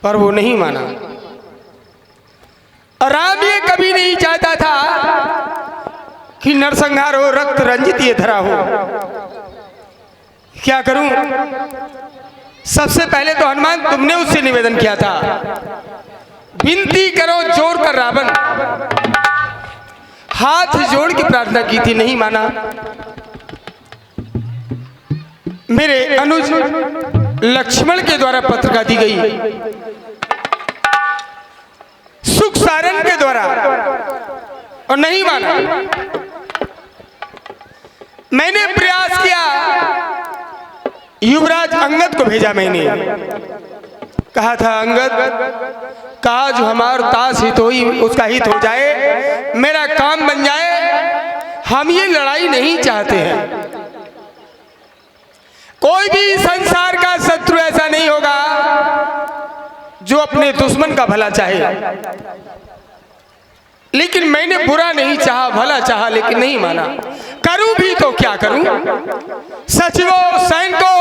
पर वो नहीं माना। राम ये कभी नहीं चाहता था कि नरसंहार हो, रक्त रंजित ये धरा हो। क्या करूं? सबसे पहले तो हनुमान तुमने उससे निवेदन किया था, विनती करो जोर कर रावण, हाथ जोड़ के प्रार्थना की थी, नहीं माना। मेरे अनुज लक्ष्मण के द्वारा पत्रिका दी गई, सुख सारण के द्वारा, और नहीं माना। मैंने प्रयास किया, युवराज अंगद को भेजा। मैंने कहा था अंगद का जो हमारा ताश हित हो, उसका हित हो जाए, मेरा काम बन जाए। हम ये लड़ाई नहीं चाहते हैं। कोई भी संसार का शत्रु ऐसा नहीं होगा जो अपने दुश्मन का भला चाहे। लेकिन मैंने बुरा नहीं चाहा, भला चाहा, लेकिन नहीं माना। करूं भी तो क्या करूं? सचिवों, सैनिकों,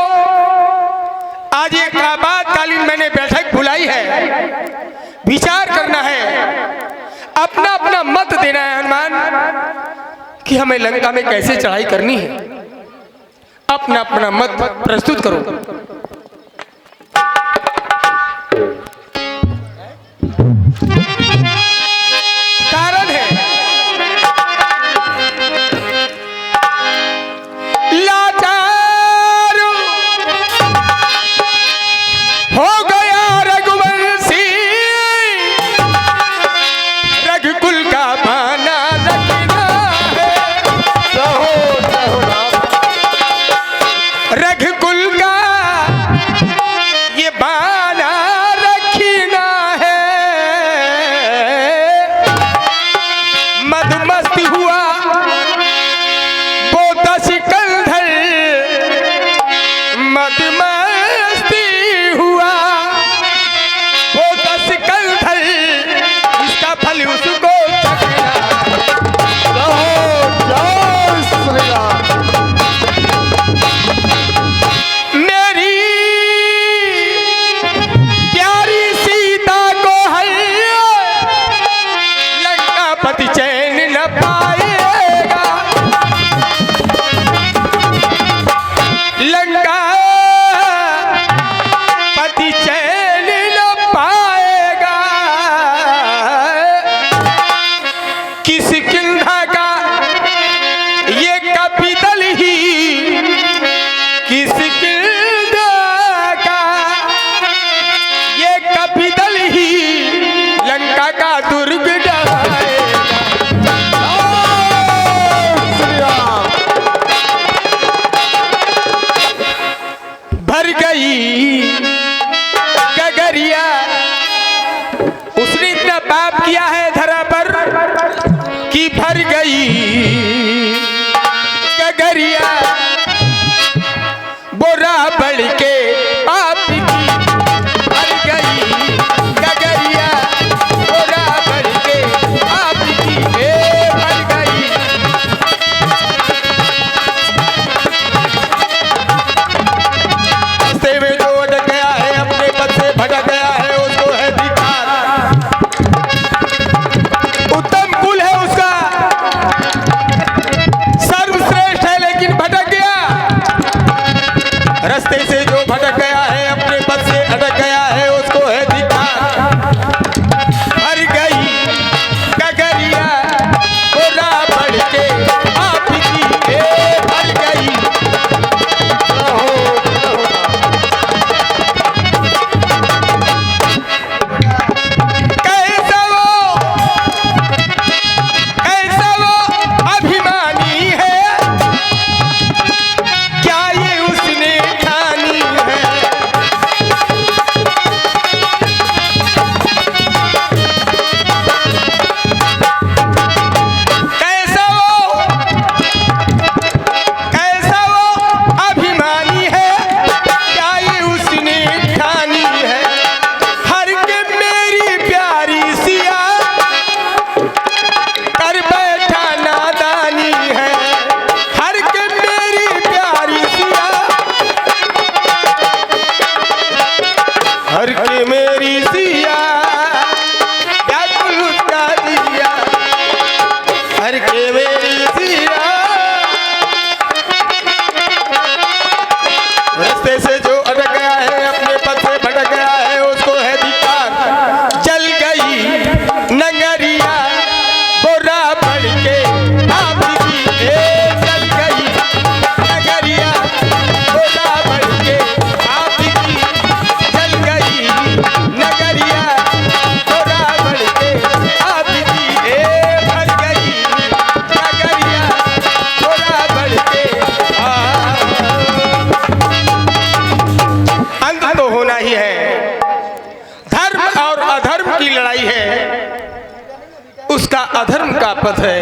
आज एक आपातकालीन मैंने बैठक बुलाई है, विचार करना है, अपना अपना मत देना है हनुमान कि हमें लंका में कैसे चढ़ाई करनी है। अपना अपना मत प्रस्तुत करो। कारण है लाचार हो गया रघुवंशी, रघुकुल का पाना रखना है। रघुकुल का ये बाना रखना है। मदमस्त हुआ वो दस कंधर, मदमस्ती हुआ वो दस कंधर, इसका फल उसको चखना। उसने इतना पाप किया है धरा पर कि भर गई गगरिया, बोरा बढ़ के पाप की भर गई गगरिया, बोरा बढ़ के पाप की भर गई। रास्ते में जो अटक गया है, अपने पद से भटक गया है, उसको है धिक्कार। उत्तम कुल है उसका, सर्वश्रेष्ठ है, लेकिन भटक गया। रास्ते से जो अरे मेरी सिया व्याकुल उसका दिया, हर के मेरी सिया रास्ते से जो अटक गया है, अपने पद से भटक गया है, उसको है धिक्कार। जल गई नगरिया बोरा पड़ के आपकी, जल गई नगरिया बोरा पड़ के आपकी, जल गई नगरिया बोरा पड़ के आपकी, भर गई नगरिया बोरा पड़ के। अंत तो होना ही है, धर्म और अधर्म की लड़ाई है, उसका अधर्म का पथ है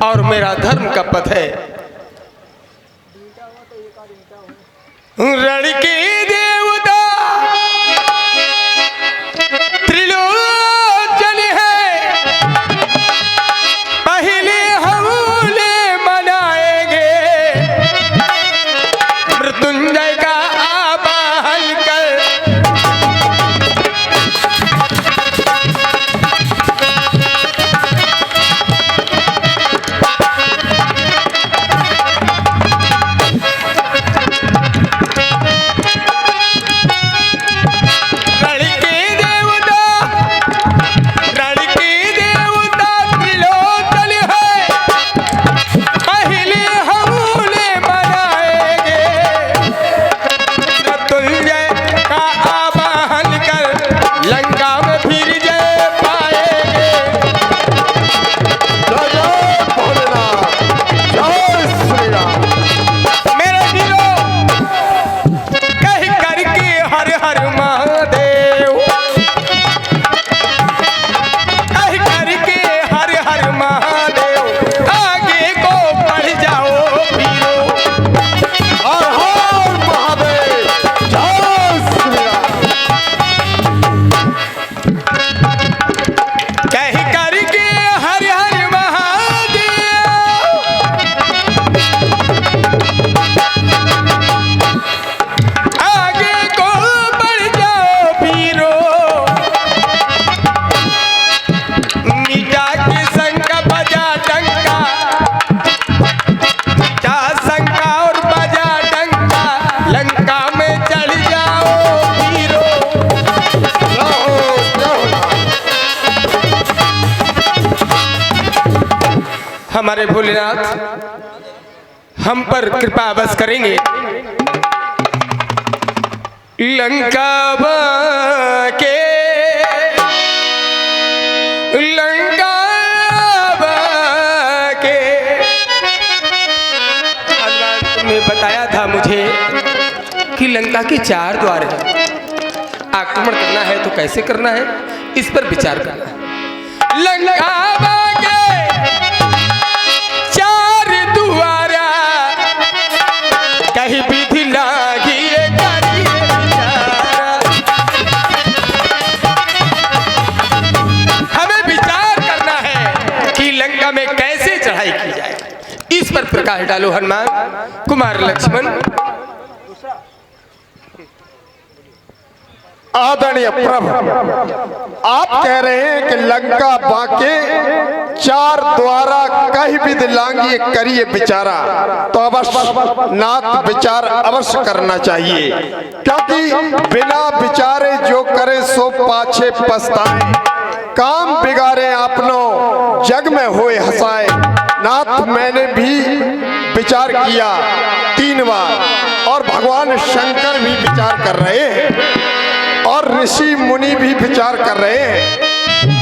और मेरा धर्म का पथ है। रणके देवता त्रिलोचन है, पहले हमले मनाएंगे, मृत्युंजय का आवाहन कर। हमारे भोलेनाथ हम पर कृपा बस करेंगे। लंका के तुमने बताया था मुझे कि लंका के 4 द्वार हैं, आक्रमण करना है तो कैसे करना है, इस पर विचार करना है। लंका के 4 द्वारा कहीं विधि लागी करिए विचारा। हमें विचार करना है कि लंका में कैसे चढ़ाई की जाए, इस पर प्रकाश डालो हनुमान कुमार लक्ष्मण। आदरणीय प्रभु, आप कह रहे हैं कि लंका बाके 4 द्वारा कहीं विधि लांगी करिए विचारा, तो अवश्य नाथ विचार अवश्य करना चाहिए, क्योंकि बिना विचारे जो करे सो पाछे पछताए, काम बिगाड़े आपनो जग में होए हंसाए। नाथ मैंने भी विचार किया 3 बार और भगवान शंकर भी विचार कर रहे हैं और ऋषि मुनि भी विचार कर रहे हैं।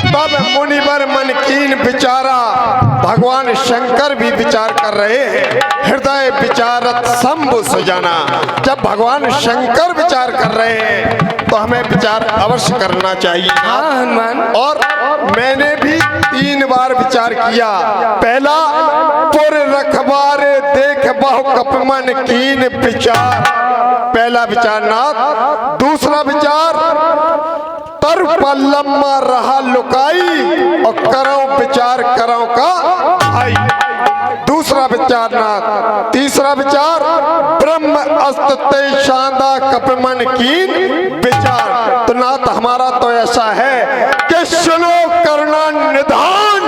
तब मुनिवर मन कीन विचारा, भगवान शंकर भी विचार कर रहे हैं। हृदय विचारत शंभु सुजाना, जब भगवान शंकर विचार कर रहे हैं तो हमें विचार अवश्य करना चाहिए। हनुमान, और मैंने भी 3 बार विचार किया। पहला, पुर रखबारे देख बहु कपमन कीन विचार, पहला विचार नाथ। दूसरा विचार, तर पर लम्मा रहा लुकाई और करो विचार करो का भाई। दूसरा विचार नाथ। तीसरा विचार ब्रह्म अस्ते शांदा कपमन कीन विचार। तो नाथ हमारा तो ऐसा है कि सुनो करना निधान,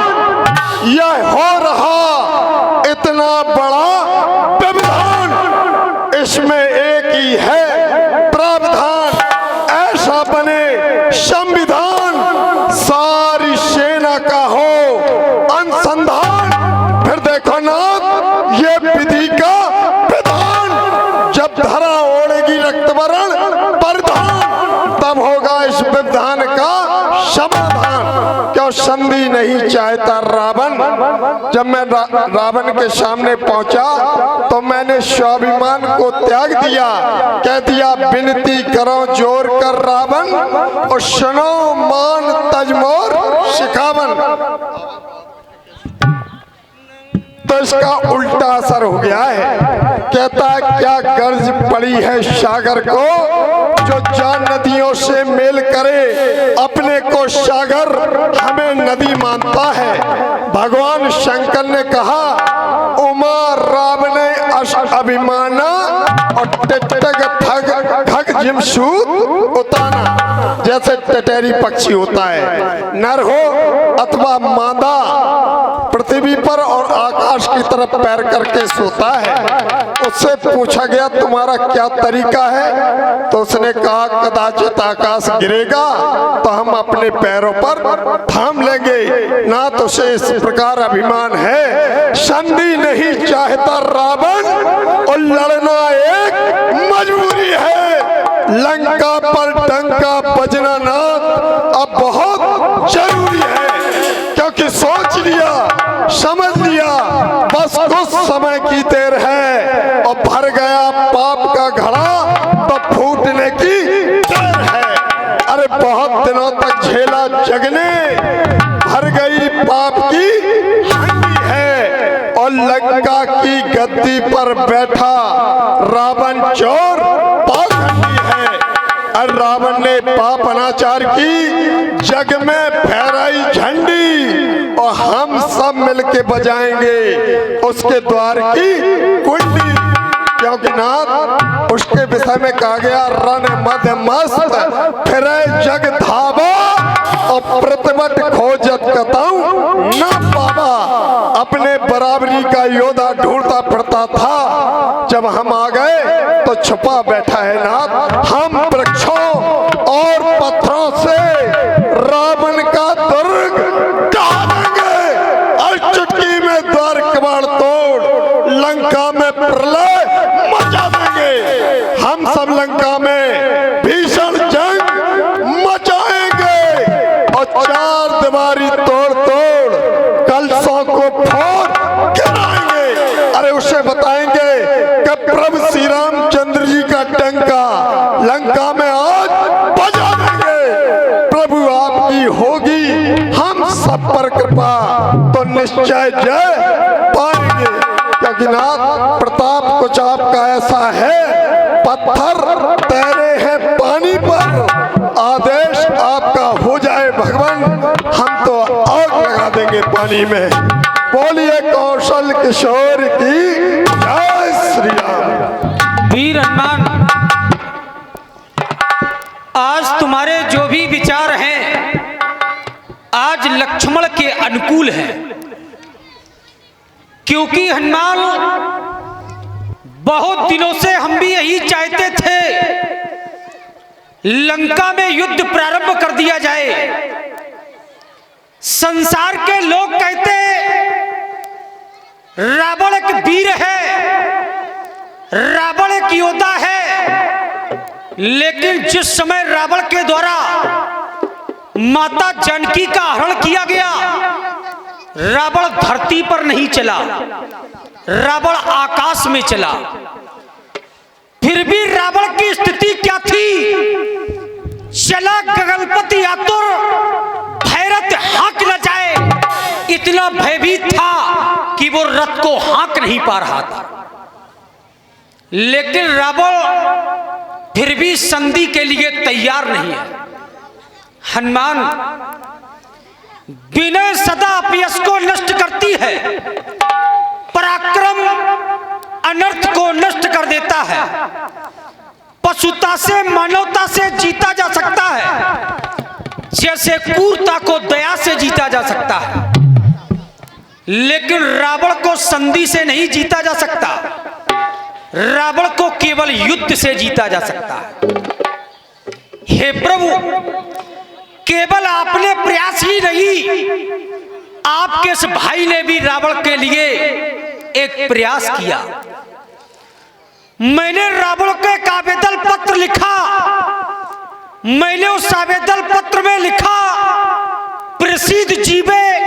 यह हो रहा इतना बड़ा व्यवधान, इसमें एक ही है प्रावधान, ऐसा बने संविधान, सारी सेना का हो अनुसंधान। फिर देखो नाथ ये विधि का विधान, जब धरा ओढ़ेगी रक्तवरण परिधान, तब होगा इस विधान का समाधान। क्यों संधि नहीं चाहता रावण। जब मैं रावण के सामने पहुंचा तो मैंने स्वाभिमान को त्याग दिया, कह दिया विनती करो जोर कर रावण, और सुनो मान तजमोर शिखावन। तो इसका उल्टा असर हो गया है। कहता है क्या गर्ज पड़ी है सागर को, जो जान नदियों से मेल करे, अपने को सागर हमें नदी मानता है। भगवान शंकर ने कहा उमा राव ने अभिमाना और टिटग खग जिमसूत उताना। जैसे टेटेरी पक्षी होता है, नर हो अथवा मादा, पृथ्वी पर और आकाश की तरफ पैर करके सोता है। उससे पूछा गया तुम्हारा क्या तरीका है, तो उसने कहा कदाचित आकाश गिरेगा तो हम अपने पैरों पर थाम लेंगे। ना तो उसे इस प्रकार अभिमान है, संधि नहीं चाहता रावण और लड़ना एक मजबूरी है। लंका पर डंका बजना नाथ अब बहुत जरूरी है, क्योंकि सोच लिया समझ लिया बस कुछ समय की देर है, और भर गया पाप का घड़ा तो फूटने की देर है। अरे बहुत दिनों तक झेला जगने, भर गई पाप की हंडी है, और लंका की गद्दी पर बैठा रावण चोर पाखंडी है। और रावण ने पाप अनाचार की, जग में फहराई झंडी, और हम सब मिलके बजाएंगे उसके द्वार की कुंडी। क्योंकि नाथ उसके विषय में कहा गया रण मध्य मस्त फिरे जग धावा, और प्रतिमत खोजत कताऊं न पावा। अपने बराबरी का योद्धा ढूंढता फिरता था, जब हम आ गए तो छुपा बैठा है नाथ। हम वृक्षों और पत्थरों से रावण का दुर्ग ढा देंगे, और चुटकी में द्वार कबाड़ तोड़ लंका में प्रलय मचा देंगे। हम सब लंका में भीषण जंग मचाएंगे, और चार दीवारी तोड़ तोड़ कलशों को फोड़ गिराएंगे। अरे उसे बताएंगे कि प्रभु श्री रामचंद्र जी का डंका लंका में आज बजा देंगे। प्रभु आपकी होगी हम सब पर कृपा, तो निश्चय जय पाएंगे। क्योंकि नाथ प्रताप कुछ आपका ऐसा है, पत्थर तैरे हैं पानी पर, आदेश आपका हो जाए भगवान, हम तो आग लगा देंगे पानी में। बोलिए कौशल किशोर की जय श्री राम। वीर हनुमान, आज तुम्हारे जो भी विचार हैं आज लक्ष्मण के अनुकूल हैं, क्योंकि हनुमान बहुत दिनों से हम भी यही चाहते थे लंका में युद्ध प्रारंभ कर दिया जाए। संसार के लोग कहते रावण एक वीर है, रावण एक योद्धा है, लेकिन जिस समय रावण के द्वारा माता जानकी का हरण किया गया, रावण धरती पर नहीं चला, रावण आकाश में चला। फिर भी रावण की स्थिति क्या थी? चला गगनपति आतुर, भैरत हाँक न जाए, इतना भयभीत था कि वो रथ को हाँक नहीं पा रहा था। लेकिन रावण फिर भी संधि के लिए तैयार नहीं है। हनुमान विनय सदा अपयश को नष्ट करती है, पराक्रम अनर्थ को नष्ट कर देता है। पशुता से मानवता से जीता जा सकता है, जैसे क्रूरता को दया से जीता जा सकता है, लेकिन रावण को संधि से नहीं जीता जा सकता। रावण को केवल युद्ध से जीता जा सकता है। हे प्रभु, केवल आपने प्रयास ही नहीं, आपके इस भाई ने भी रावण के लिए एक प्रयास किया। मैंने रावण को एक आवेदन पत्र लिखा। मैंने उस आवेदन पत्र में लिखा, प्रसिद्ध जीवे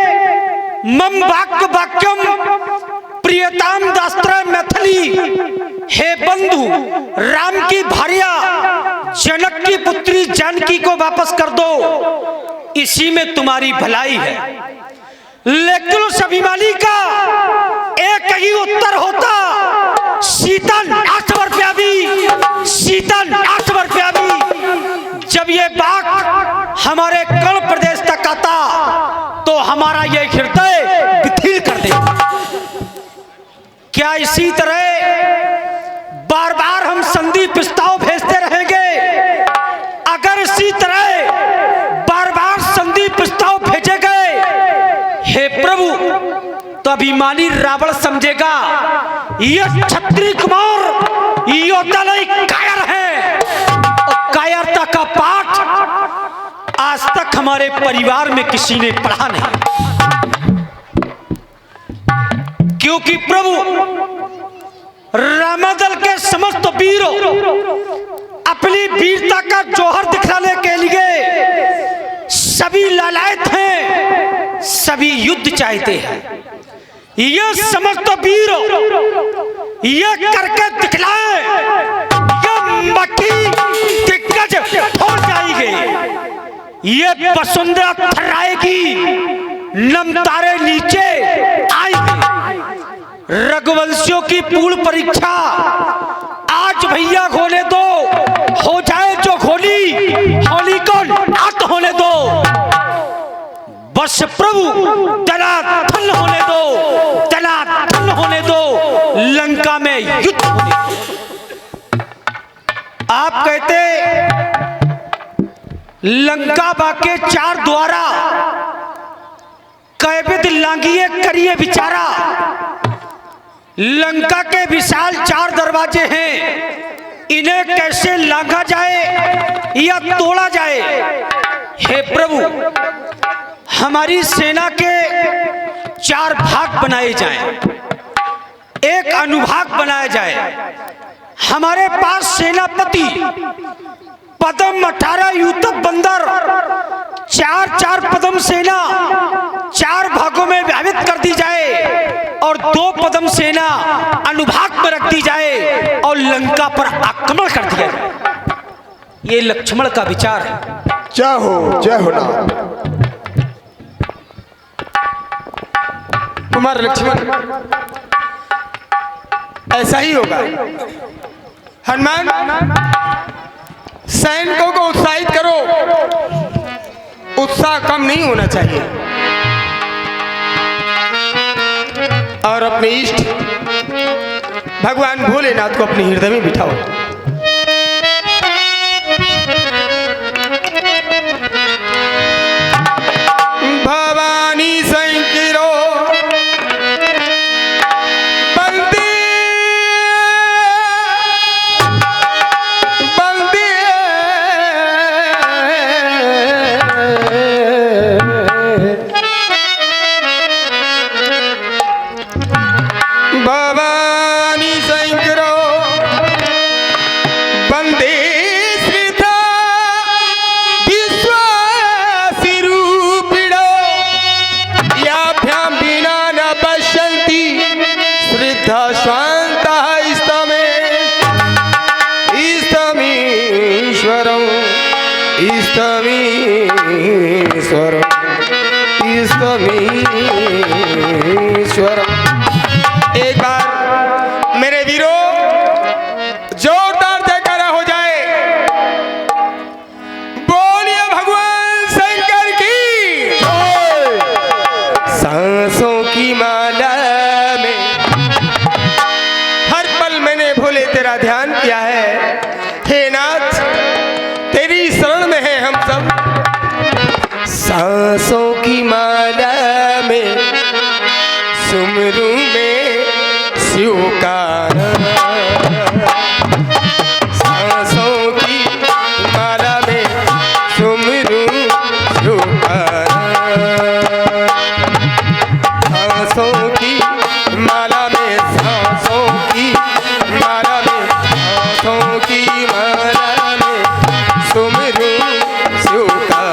मम वाक्य वाक्यम प्रियताम दास्त्र मैथिली। हे बंधु, राम की भार्या जनक की पुत्री जानकी को वापस कर दो, इसी में तुम्हारी भलाई है। लेकिन उस अभिमानी का एक ही उत्तर होता, सीता नाश वर प्यावी, सीता नाश वर प्यावी। जब ये बात हमारे कर्ण प्रदेश तक आता तो हमारा ये हृदय विथिल कर देता। क्या इसी तरह बार बार हम संधि प्रस्ताव भेजते रहेंगे? अगर इसी तरह बार बार संधि प्रस्ताव भेजे गए, हे प्रभु, तो अभिमानी रावण समझेगा ये क्षत्रिय कुमार योद्धा नहीं कायर है। और कायरता का पाठ आज तक हमारे परिवार में किसी ने पढ़ा नहीं, क्योंकि प्रभु रामादल के समस्त वीरों अपनी वीरता का जौहर दिखलाने के लिए सभी लालायत हैं, सभी युद्ध चाहते हैं। ये समस्त वीरों ये करके दिखलाए, ये मट्टी दिग्गज हो जाएगी, ये वसुंधरा थर्राएगी, नमतारे नीचे आएगी। रघुवंशियों की पूर्ण परीक्षा आज भैया होने दो, हो जाए जो होली, होली को नाट होने दो। बस प्रभु धनाधन होने दो, धनाधन होने दो, लंका में युद्ध होने दो। आप कहते लंका बाके चार द्वारा, कैबिद लांगिए करिए विचारा। लंका के विशाल चार दरवाजे हैं, इन्हें कैसे लांघा जाए या तोड़ा जाए? हे प्रभु, हमारी सेना के चार भाग बनाए जाएं, एक अनुभाग बनाया जाए। हमारे पास सेनापति पदम 18 यूतप बंदर, चार चार पदम सेना चार भागों में विभाजित कर दी जाए और 2 पदम सेना अनुभाग में रख दी जाए और लंका पर आक्रमण कर दिया जाए। ये लक्ष्मण का विचार है। जय हो नाथ। कुमार लक्ष्मण, ऐसा ही होगा। हनुमान, सैनिकों को उत्साहित करो, उत्साह कम नहीं होना चाहिए। और अपने इष्ट भगवान भोलेनाथ को अपने हृदय में बिठाओ। भवानी संकिरो बंदे बंदे भवानी संकिरो बंदे श्रीधा विश्वासिरूपिणो याभ्यां विना न पश्यन्ति श्रद्धा स्वान्तः इस्तमीश्वरम् इस्तमीश्वरम्। एक बार मेरे वीरों जोरदार जयकारा हो जाए। बोलिए भगवान सांसों की माला में हर पल मैंने भोले तेरा ध्यान किया है। हे नाथ, तेरी शरण में है हम सब। सांसों की माला में सुमरू में शिव का सांसों की माला में सुमरू शिव का सांसों की माला में सांसों की माला में सांसों की माला में सुमरू शिव का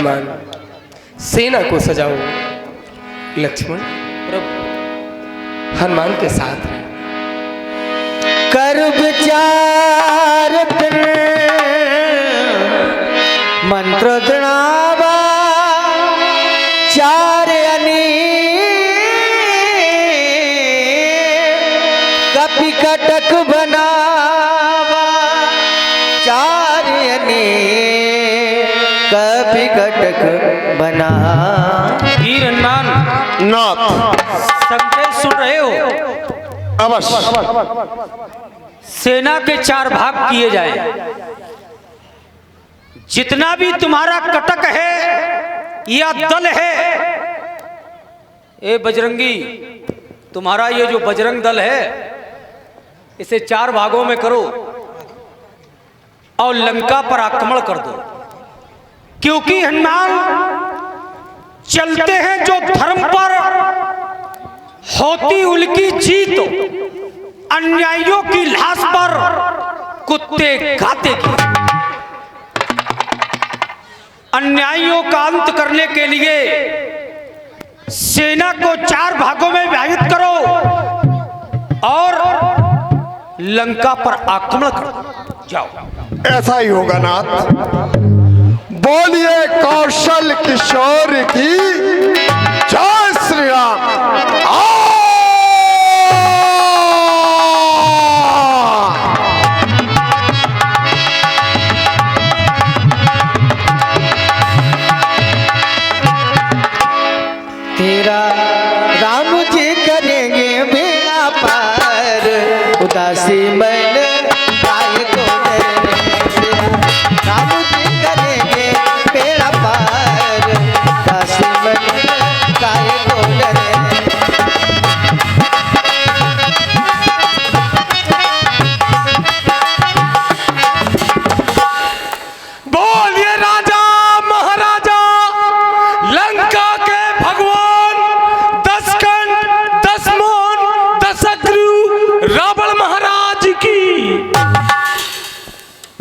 हनुमान सेना को सजाओ। लक्ष्मण हनुमान के साथ रहे। कर विचार फिर मंत्र गणावा चार अनी कपि कटक बनावा चार अनी कपि कटक बना। वीर हनुमान नाथ संदेश सुन रहे हो? अवश्य। सेना के 4 भाग किए जाएं। जितना भी तुम्हारा कटक है या दल है, ए बजरंगी, तुम्हारा ये जो बजरंग दल है इसे 4 भागों में करो और लंका पर आक्रमण कर दो। क्योंकि हनुमान चलते हैं जो धर्म पर, होती उनकी जीत अन्यायियों की लाश पर कुत्ते गाते की। अन्यायियों का अंत करने के लिए सेना को 4 भागों में विभाजित करो और लंका पर आक्रमण करो। जाओ। ऐसा ही होगा नाथ। बोलिए कौशल किशोर की जय श्री राम। तेरा राम जी करेंगे बेड़ा पार उदासी मन काय को डरे। राम जी करेंगे बेड़ा पार उदासी मन काय को डरे। बोलिए राजा महाराजा लंका के भगवान 10 कंठ 10 मोहन 10 अग्रु रावण महाराज की।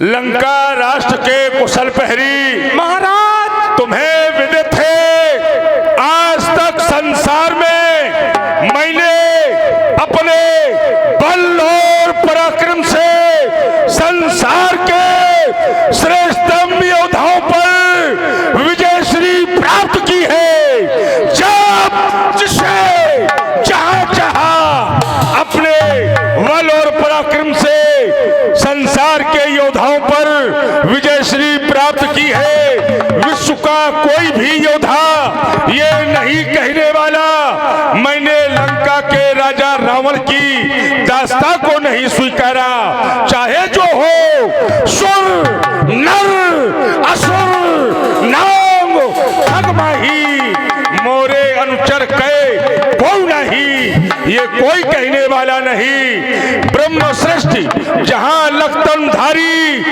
लंका राष्ट्र के कुशल प्रहरी महाराज तुम्हें विदित है, आज तक संसार में मैंने अपने बल और पराक्रम से संसार के श्रेष्ठतम योद्धाओं पर विजयश्री प्राप्त की है। जब जिसे जहां जहां अपने बल और पराक्रम से संसार के योद्धाओं पर विजयश्री प्राप्त की है, विश्व का कोई भी योद्धा ये नहीं कहने वाला मैंने लंका के राजा रावण की दास्ता को नहीं स्वीकारा। चाहे जो हो, सुर नर असुर नाम खगमाही मोरे अनुचर कहे कोई नहीं, ये कोई कहने वाला नहीं। ब्रह्म सृष्टि जहां लखतनधारी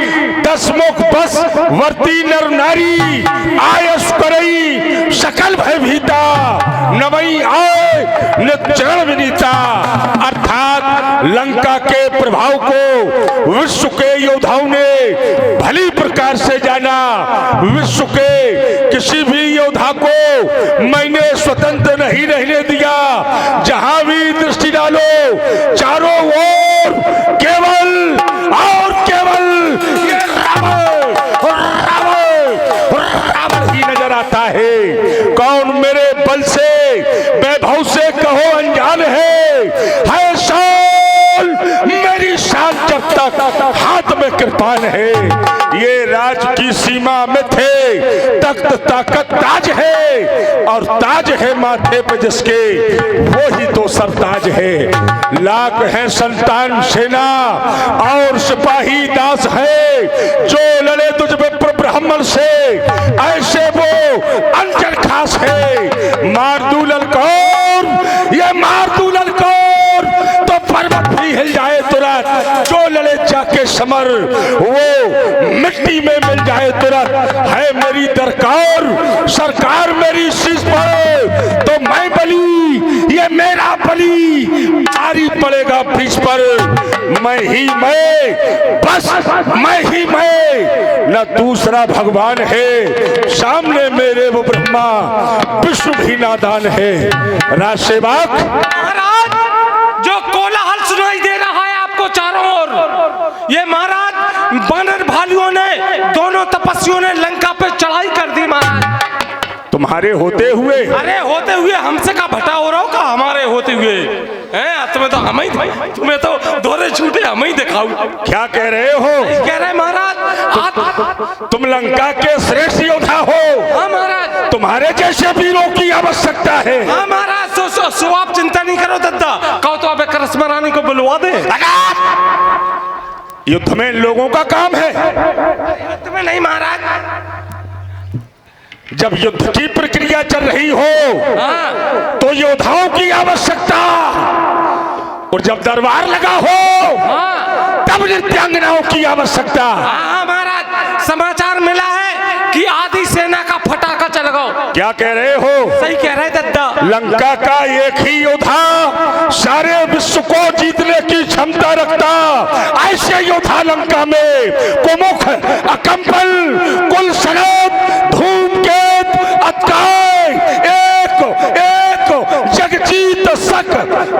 10 मुख बस वर्ती नर नारी आयस करई सकल भयभीता नवई आए निचरण विनीता। अर्थात लंका के प्रभाव को विश्व के योद्धाओं ने भली प्रकार से जाना। विश्व के किसी भी योद्धा को मैंने स्वतंत्र नहीं रहने दिया। जहां भी दृष्टि डालो चारों ओर केवल और केवल ये रावण रावण ही नजर आता है। कौन मेरे बल से वैभव से कहो अनजान है शान मेरी शान जब तक हाथ में कृपान है। ये राज की सीमा में थे तख्त ताकत ताज है और ताज है माथे पे जिसके वो ही तो सरताज है। लाख है संतान सेना और सिपाही दास है जो लड़े तुझ पे ब्राह्मण से ऐसे वो अंजन खास है। मार दू ललकार ये मार दू ललकार तो पर्वत भी हिल जाए तुरंत। जो लड़े जाके समर वो मिट्टी में मिल जाए तुरंत। है मेरी दरकार सरकार मेरी शीश पर तो मैं बली ये मेरा बली भारी पड़ेगा बीच पर। मैं ही मैं बस मैं ही मैं, न दूसरा भगवान है, सामने मेरे वो ब्रह्मा विष्णु भी नादान है। राजसेवक महाराज, जो कोलाहल सुनाई दे रहा है आपको चारों ओर, ये महाराज वानर भालुओं ने, दोनों तपस्वियों ने लंका पे चढ़ाई कर दी महाराज। तुम्हारे होते हुए? अरे होते हुए हमसे का भटा हो रहा हो का, हमारे होते हुए हैं? तुम्हें तो हम ही, तुम्हें तो दोहरे छूटे हम ही दिखाऊ। क्या कह रहे हो? कह रहे महाराज तुम लंका के श्रेष्ठ योद्धा हो। हाँ महाराज, तुम्हारे जैसे वीरों की आवश्यकता है। हाँ महाराज, सो आप चिंता नहीं करो दद्दा, कहो तो अब करस महारानी को बुलवा दे। युद्ध में लोगों का काम है, युद्ध में नहीं महाराज। जब युद्ध की प्रक्रिया चल रही हो हाँ। तो योद्धाओं की आवश्यकता, और जब दरबार लगा हो हाँ। तब नृत्यांगनाओं की आवश्यकता। हाँ महाराज, समाचार मिला है कि आधी सेना का फटाका चल गया। क्या कह रहे हो? सही कह रहे दद्दा। लंका का एक ही योद्धा सारे विश्व को जीतने की क्षमता रखता, ऐसे योद्धा लंका में कुमुख, अकंपल, कुलसनत, धूमकेत, अत्काय, एक जगजीत शक,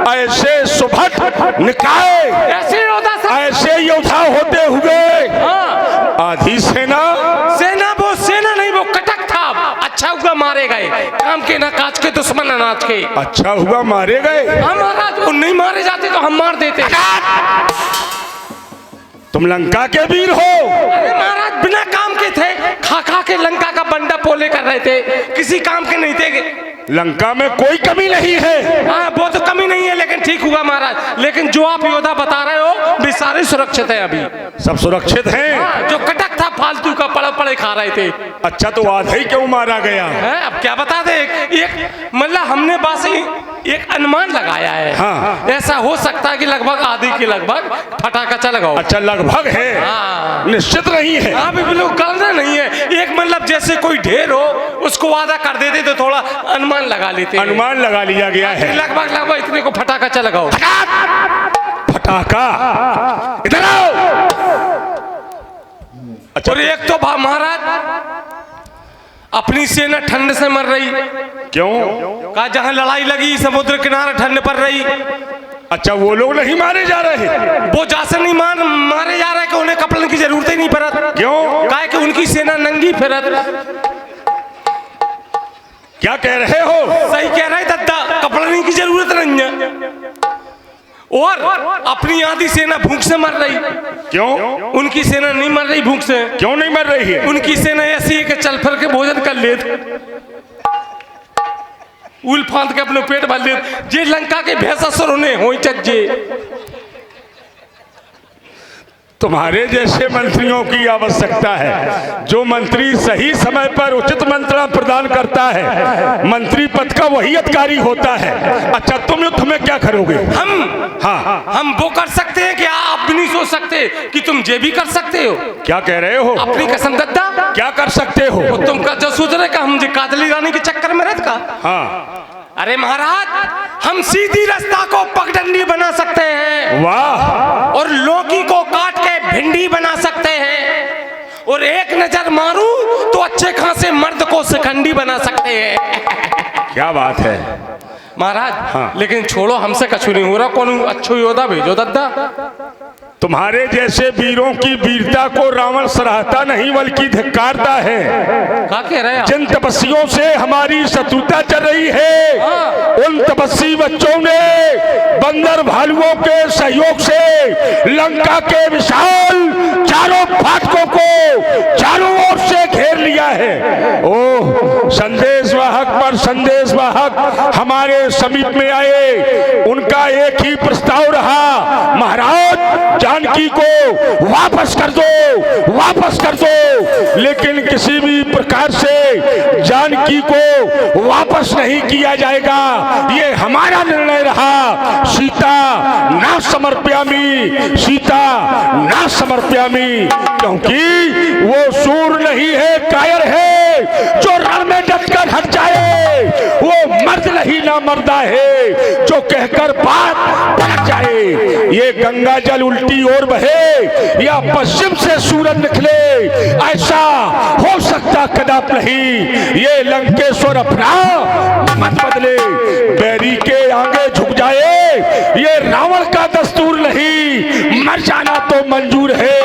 ऐसे सुभट निकाय, ऐसे योद्धा होते हुए आधी सेना वो सेना नहीं, वो कटक था। अच्छा हुआ मारे गए, काम के ना काज के, दुश्मन अनाज के। अच्छा हुआ मारे गए। हाँ महाराज, वो नहीं मारे जाते तो हम मार देते। तुम लंका के वीर हो। अरे महाराज, बिना काम के थे, खा खा के लंका का बंडा पोले कर रहे थे, किसी काम के नहीं थे। लंका में कोई कमी नहीं है। हाँ, वो तो कमी नहीं है, लेकिन ठीक हुआ महाराज। लेकिन जो आप योद्धा बता रहे हो वे सारे सुरक्षित हैं अभी। सब सुरक्षित हैं। हाँ, जो कटक था फालतू का पड़े पड़े खा रहे थे। अच्छा, तो आधा ही क्यों मारा गया? है, अब क्या बता दे, एक मतलब हमने बस एक अनुमान लगाया है। हाँ। ऐसा हो सकता है कि लगभग आधी के लगभग फटाका चल गया। अच्छा, लगभग है। हाँ। निश्चित नहीं है। हाँ, बिल्कुल करना नहीं है। एक मतलब जैसे कोई ढेर हो, उसको वादा कर देते तो थोड़ा अनुमान लगा लेते। अनुमान लगा लिया गया है। लगभग इतने को फटाका चल गया। फटाका इधर आओ। अच्छा, और एक तो महाराज अपनी सेना ठंड से मर रही। क्यों? कहा जहां लड़ाई लगी समुद्र किनारे ठंड पड़ रही। अच्छा, वो लोग नहीं मारे जा रहे? वो जैसे नहीं मारे जा रहे कि उन्हें कपड़न की जरूरत ही नहीं पड़त। क्यों? कहा कि उनकी सेना नंगी फिरत। क्या कह रहे हो? सही कह रहे दद्दा, कपड़ने की जरूरत नहीं है। और अपनी आधी सेना भूख से मर रही। क्यों? उनकी सेना नहीं मर रही भूख से। क्यों नहीं मर रही है? उनकी सेना ऐसी है कि चल फिर के भोजन कर ले, उल फांद के अपने पेट भर ले। जे लंका के भैंसासुर होने हो चज्जे। तुम्हारे जैसे मंत्रियों की आवश्यकता है। जो मंत्री सही समय पर उचित मंत्रणा प्रदान करता है, मंत्री पद का वही अधिकारी होता है। अच्छा, तुम युद्ध में क्या करोगे? हम वो कर सकते हैं कि आप भी नहीं सोच सकते कि तुम ये भी कर सकते हो। क्या कह रहे हो? अपनी कसम दद्दा, क्या कर सकते हो? तुम का जो सोच रहे का हम जी कादली रानी के चक्कर में रहत का। हाँ। अरे महाराज, हम सीधी रास्ता को पगडंडी बना सकते हैं। वाह। और लौकी को काट के भिंडी बना सकते हैं। और एक नजर मारूं तो अच्छे खासे मर्द को शिखंडी बना सकते हैं। क्या बात है महाराज। हाँ। लेकिन छोड़ो, हमसे कछु नहीं हो रहा। कौन अच्छो योद्धा भेजो दद्दा। तुम्हारे जैसे वीरों की वीरता को रावण सराहता नहीं बल्कि धिक्कारता है। क्या कह रहे हैं? जिन तपस्वियों से हमारी शत्रुता चल रही है, हाँ। उन तपस्वी बच्चों ने बंदर भालुओं के सहयोग से लंका के विशाल चारों फाटकों को चारों ओर से घेर लिया है। ओह, संदेशवाहक पर संदेशवाहक हमारे समीप में आए। उनका एक ही प्रस्ताव रहा, महाराज जानकी को वापस कर दो, वापस कर दो। लेकिन किसी भी प्रकार से जानकी को वापस नहीं किया जाएगा, ये हमारा निर्णय रहा। सीता ना समर्प्यामी, सीता ना समर्प्यामी, क्योंकि वो सूर नहीं है, कायर है। जो रण में डटकर हट जाए वो मर्द नहीं ना मर्दा है, जो कहकर बात पलट जाए। ये गंगा जल उल्टी ओर बहे या पश्चिम से सूरज निकले, ऐसा हो सकता कदाप नहीं। ये लंकेश्वर अपना मत बदले, बैरी के आगे झुक जाए ये रावण का दस्तूर नहीं। मर जाना तो मंजूर है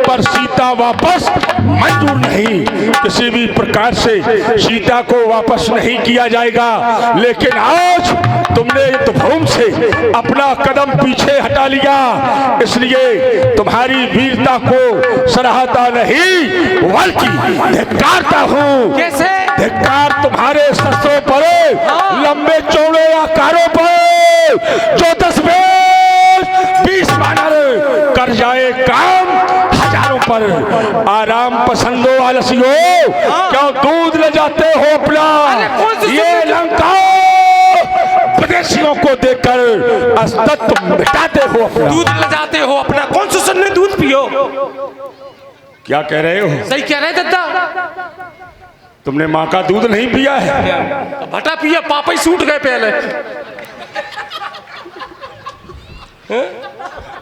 पर सीता वापस मंजूर नहीं। किसी भी प्रकार से सीता को वापस नहीं किया जाएगा। लेकिन आज तुमने युद्धभूमि से अपना कदम पीछे हटा लिया, इसलिए तुम्हारी वीरता को सराहता नहीं बल्कि धिक्कारता हूँ। कैसे? धिक्कार तुम्हारे शस्त्रों पर, लंबे चौड़े आकारों पर, जो 10 20 बानर कर जाए काम हजारों पर। आराम पसंदो आलसियो, क्यों दूध ले जाते हो अपना? ये लंका विदेशियों को देकर अस्तित्व मिटाते हो अपना। दूध ले जाते हो अपना, कौन सा सुनने दूध पियो? क्या कह रहे हो? सही कह रहे दद्दा। तुमने माँ का दूध नहीं पिया है? भटा पिया, पापा ही सूट गए पहले।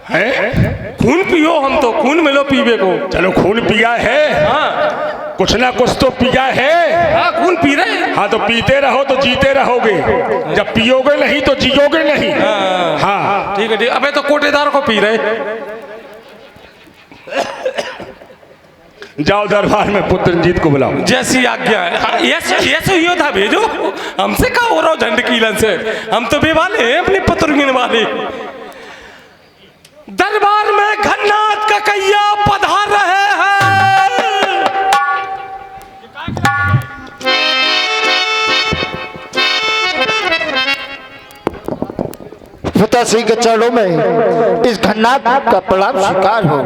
है? खून पियो, हम तो खून मिलो पीवे को। चलो खून पिया है, हाँ कुछ ना कुछ तो पिया है। हाँ खून पी रहे हैं। हाँ तो पीते रहो तो जीते रहोगे, जब पियोगे नहीं तो जियोगे नहीं। हाँ ठीक है ठीक। अबे तो कोटेदार को पी रहे। जाओ दरबार में पुत्र रंजीत को बुलाओ। जैसी आज्ञा है। हाँ, ऐसे योद्धा भेजो, हमसे कहा हो रहा हो झंड कीलन से। हम तो बेवाले हैं अपने पतुर्गिन वाले। दरबार में घन्नाथ का कैया पधार रहे हैं। पिताश्री के चरणों में इस घन्नाथ का प्रणाम स्वीकार हो।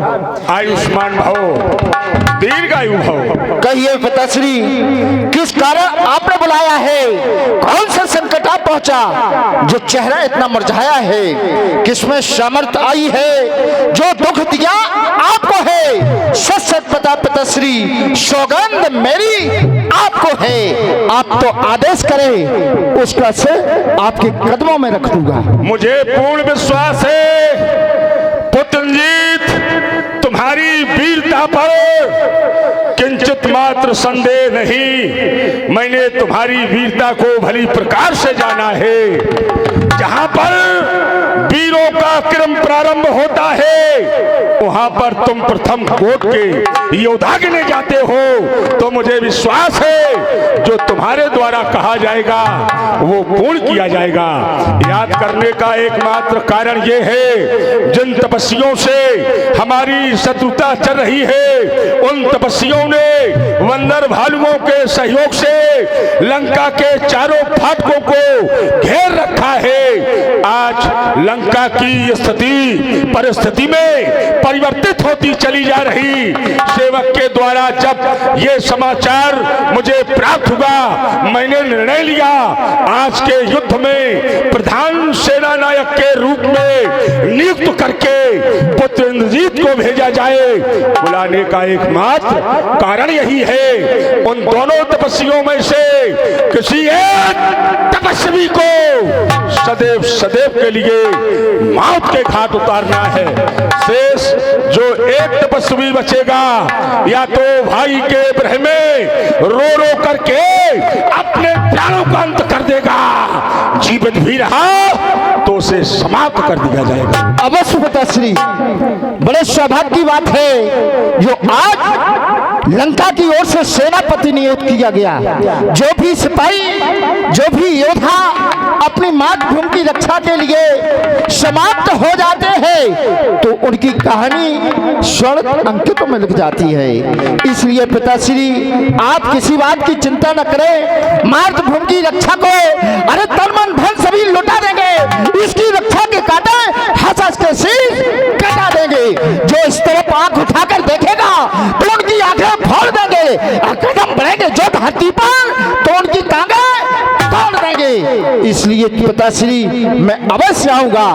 आयुष्मान भव, दीर्घायु भव। कहिए पिताश्री, किस कारण आपने बुलाया है? कौन सा संकट आप पहुंचा जो चेहरा इतना मुरझाया है? किसमें सामर्थ्य आई है जो दुख दिया आपको है? सच सच बता पिताश्री, सौगंध मेरी आपको है। आप तो आदेश करें, उसका से आपके कदमों में रख दूंगा। मुझे पूर्ण विश्वास है पुत्र रंजीत, तुम्हारी वीरता पर किंचित मात्र संदेह नहीं। मैंने तुम्हारी वीरता को भली प्रकार से जाना है। जहां पर वीरों का क्रम प्रारंभ होता है वहां पर तुम प्रथम कोट के योद्धा गिने जाते हो। तो मुझे विश्वास है जो तुम्हारे द्वारा कहा जाएगा वो पूर्ण किया जाएगा। याद करने का एकमात्र कारण ये है, जिन तपस्वियों से हमारी शत्रुता चल रही है उन तपस्वियों ने वंदर भालुओं के सहयोग से लंका के चारों फाटकों को घेर रखा है। आज लंका की स्थिति परिस्थिति में परिवर्तित होती चली जा रही। सेवक के द्वारा जब ये समाचार मुझे प्राप्त हुआ, मैंने निर्णय लिया आज के युद्ध में प्रधान सेना नायक के रूप में नियुक्त करके पुत्र इंद्रजीत को भेजा जाए। बुलाने का एकमात्र कारण यही है, उन दोनों तपस्वियों में से किसी एक तपस्वी को सदैव सदैव के लिए मौत के घाट उतारना है। शेष जो एक तपस्वी बचेगा या तो भाई के ब्रह में रो रो करके अपने प्राणों का अंत कर देगा, जीवित भी रहा तो उसे समाप्त कर दिया जाएगा। अवश्य पिताश्री, बड़े सौभाग्य की बात है जो आज लंका की ओर से सेनापति नियुक्त किया गया। जो भी सिपाही, जो भी योद्धा अपनी मातृभूमि की रक्षा के लिए समाप्त हो जाते हैं तो उनकी कहानी स्वर्ण अंकितों में लिख जाती है। इसलिए पिताश्री आप किसी बात की चिंता न करें। मातृभूमि की रक्षा को अरे तन मन धन सभी लुटा देंगे। इसकी रक्षा के काटे हंस हंस के शीश कटा देंगे। जो इस तरफ आंख उठाकर देखेगा तो उनकी आंखें फोड़ देंगे। और कदम बढ़ेंगे जो धरती पर तो उनकी टांगें तोड़ देंगे। है, इसलिए पिताश्री मैं अवश्य आऊंगा।